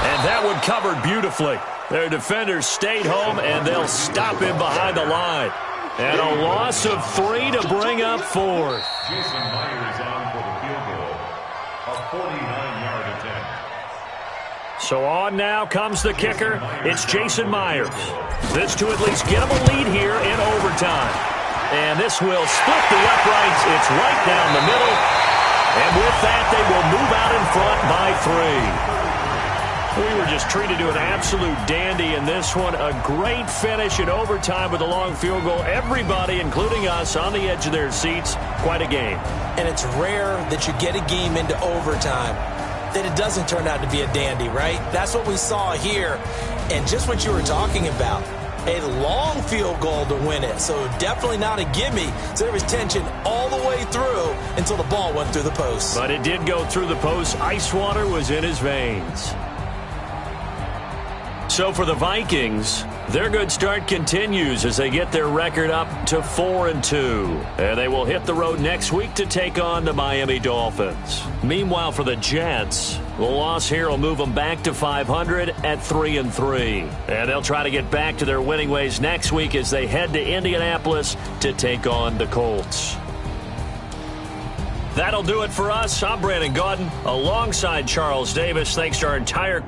And that one covered beautifully. Their defenders stayed home, and they'll stop him behind the line. And a loss of 3 to bring up 4th. Jason Myers on for the field goal. A 49-yard attempt. So on now comes the kicker. It's Jason Myers. This to at least get him a lead here in overtime. And this will split the uprights. It's right down the middle. And with that, they will move out in front by 3. We were just treated to an absolute dandy in this one. A great finish in overtime with a long field goal. Everybody, including us, on the edge of their seats. Quite a game. And it's rare that you get a game into overtime that it doesn't turn out to be a dandy, right? That's what we saw here. And just what you were talking about. A long field goal to win it, so definitely not a gimme. So there was tension all the way through until the ball went through the post. But it did go through the post. Ice water was in his veins. So for the Vikings, their good start continues as they get their record up to 4-2. And they will hit the road next week to take on the Miami Dolphins. Meanwhile, for the Jets, the loss here will move them back to 500 at 3-3. And they'll try to get back to their winning ways next week as they head to Indianapolis to take on the Colts. That'll do it for us. I'm Brandon Gaudin alongside Charles Davis. Thanks to our entire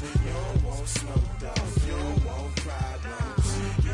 You don't want smoke, dog. You don't want problems.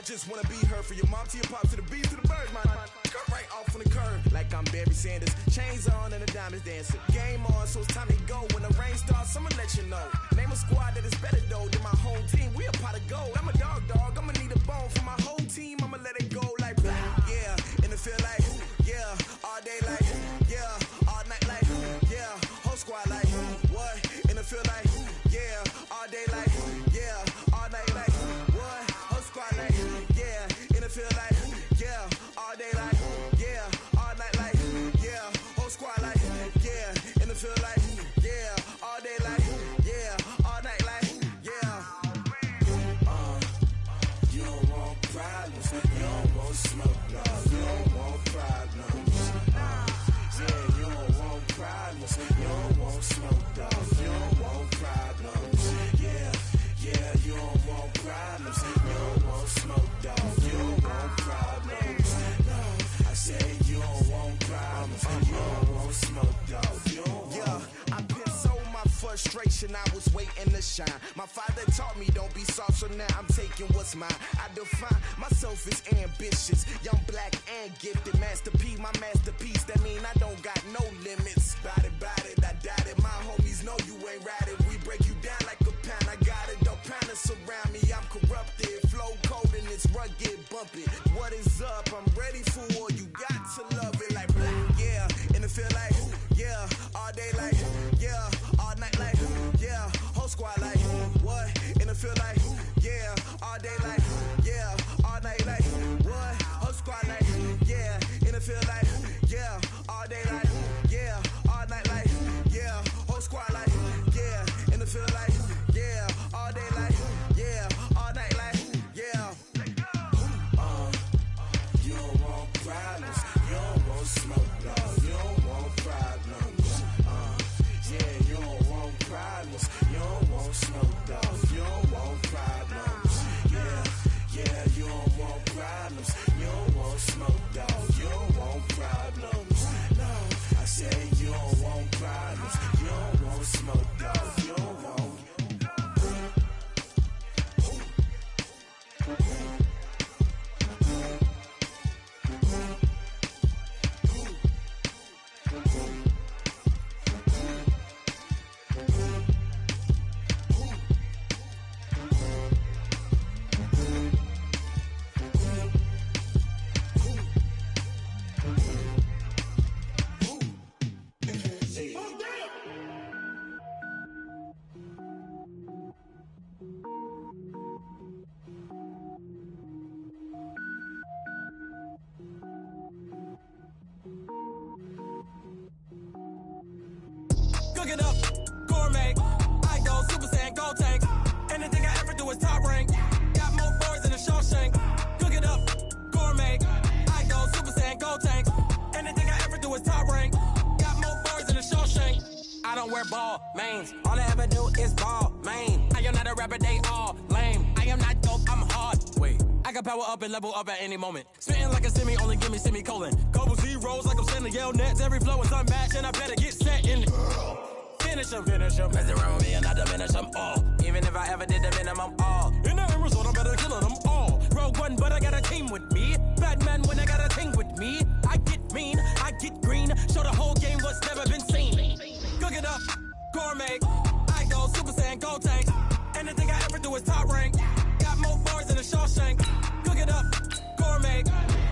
just wanna be her. For your mom to your pop to the beat to the bird, man. Cut right off on the curb, like I'm Barry Sanders. Chains on and the diamonds dancing. Game on, so it's time to go. When the rain starts, I'ma let you know. Name a squad that is better though than my home team. We a pot of gold. I'm a dog. I'ma need a bone for my whole team. I'ma let it go like yeah. And it feel like yeah. All day like yeah. All night like yeah. Whole squad like what? And it feel like yeah. All day like yeah. All night like what? Whole squad like yeah. And it feel like yeah. All day like yeah. All night like yeah. Whole squad like yeah. And it feel like yeah. All day like yeah. All night like yeah. You don't want problems. You don't want smoke. No. You don't want problems. Yeah, you don't want problems. You don't want smoke, dog. You don't want problems. Yeah, you don't want problems. You don't want smoke, dog. You don't want problems. No, I said you don't want problems. You don't want smoke, dog. You don't want. Yeah, I've been so my frustration. I was waiting to shine. My father taught me don't be soft, so now I'm taking what's mine. I define myself as ambitious, young, black, and gifted. Master P, my masterpiece. That mean I don't got no limits. Bout it, I doubt it. My homies know you ain't ratted. We break you down like a pound. I got it, don't pound it surround me. I'm corrupted, flow cold and it's rugged, bumpy. What is up? I'm ready for war. You got to love it like yeah. And it feel like yeah. All day like yeah. All night like yeah. Whole squad like what? And it feel like yeah. All day like yeah. All night like what? Whole squad like yeah. And it feel like yeah. All day like yeah. All night like yeah. Whole squad like yeah. And it feel like yeah. All day like yeah. All night like yeah. You don't want problems. You don't want smoke, dog. You don't want problems. Yeah, you don't want problems. You don't want smoke, dog. You don't want problems. Yeah, you don't want problems. You don't want smoke, dog. You don't want problems. No, I said you don't want problems. You don't want smoke, dog. You don't want. Cook it up, gourmet. I go Super Saiyan, gold tank. Anything I ever do is top rank. Got more boards than a Shawshank. Cook it up, gourmet. I go Super Saiyan, gold tank. Anything I ever do is top rank. Got more boards than a Shawshank. I don't wear ball mains. All I ever do is ball main. I am not a rapper, they all lame. I am not dope, I'm hard. Wait, I can power up and level up at any moment. Spitting like a semi, only give me semicolon. Couple zeros like I'm sending yell nets. Every flow is unmatched and I better get set in. Finish him. Mess around with me and I diminish them all. Even if I ever did the minimum, all. In the end result, I'm better killing them all. Rogue One, but I got a team with me. Batman when I got a team with me. I get mean, I get green. Show the whole game what's never been seen. Cook it up, gourmet. I go Super Saiyan, gold tank. Anything I ever do is top rank. Got more bars than a Shawshank. Cook it up, gourmet.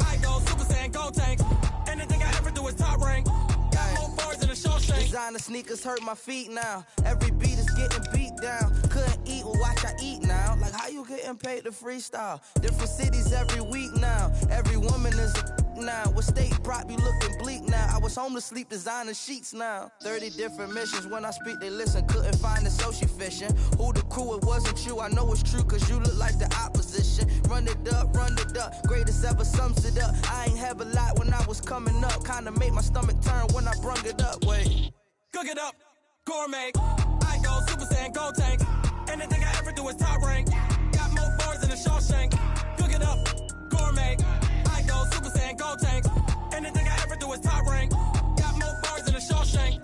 I go Super Saiyan, gold tank. Anything I ever do is top rank. Got more bars than a Shawshank. Designer sneakers hurt my feet now. Every beat is getting beat down. Couldn't eat, well watch I eat now. Like how you getting paid to freestyle? Different cities every week now. Every woman is a now. What state brought me looking bleak now? I was homeless, sleep designing sheets now. 30 different missions. When I speak, they listen. Couldn't find the social fishing. Who the crew? It wasn't you. I know it's true, cause you look like the opposition. Run it up. Greatest ever sums it up. I ain't have a lot when I was coming up. Kinda made my stomach turn when I brung it up. Wait. Cook it up, gourmet. I go Super Saiyan, gold tank. Anything I ever do is top rank. Got more bars than a Shawshank. Cook it up, gourmet. I go Super Saiyan, gold tank. Anything I ever do is top rank. Got more bars than a Shawshank.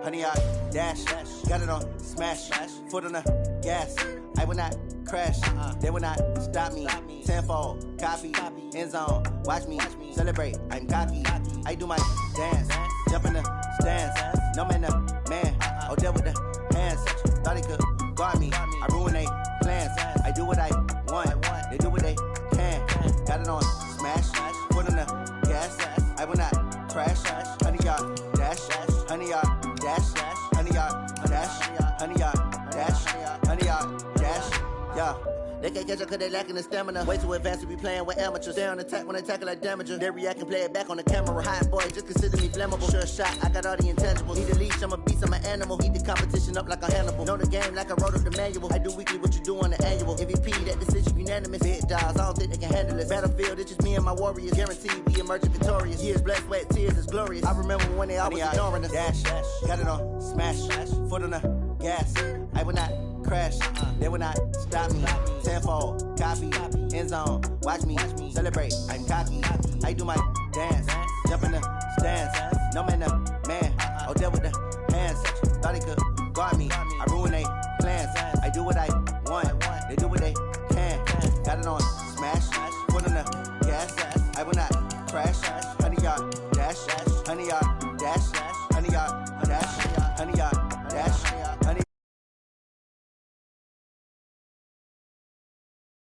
100 yard dash. Got it on smash. Foot on the gas. I will not crash. They will not stop me. Tenfold, copy, end zone. Watch me celebrate. I'm cocky. I do my dance. Jump in the stands. No man, the man. Oh, deal with the hands. Thought he could guard me. I ruin they plans. I do what I want. They do what they can. Got it on smash. Foot on the gas. I will not crash. 100 yard dash. 100 yard dash. 100 yard dash. 100 yard dash. 100 yard dash. Yeah. They can't catch up cause they lacking the stamina. Way too advanced to be playing with amateurs. Stay on attack when they tackle like damager. They react and play it back on the camera. Hot boy, just consider me flammable. Sure shot, I got all the intangibles. Need a leash, I'm a beast, I'm an animal. Heat the competition up like a Hannibal. Know the game like I wrote up the manual. I do weekly what you do on the annual. MVP, that decision unanimous. Big dogs, I don't think they can handle it. Battlefield, it's just me and my warriors. Guaranteed we emerging victorious. Years, blood, sweat, tears, it's glorious. I remember when they always ignoring us. Dash, got it on smash. Foot on the gas. I will not crash. They will not stop me. Tenfold, copy, end zone. Watch me celebrate. I'm cocky. I do my dance. Jump in the stands. No man, the man. Oh, deal with the hands. Thought he could guard me. I ruin they plans. I do what I want. They do what they can. Got it on smash. Foot on the gas. I will not crash.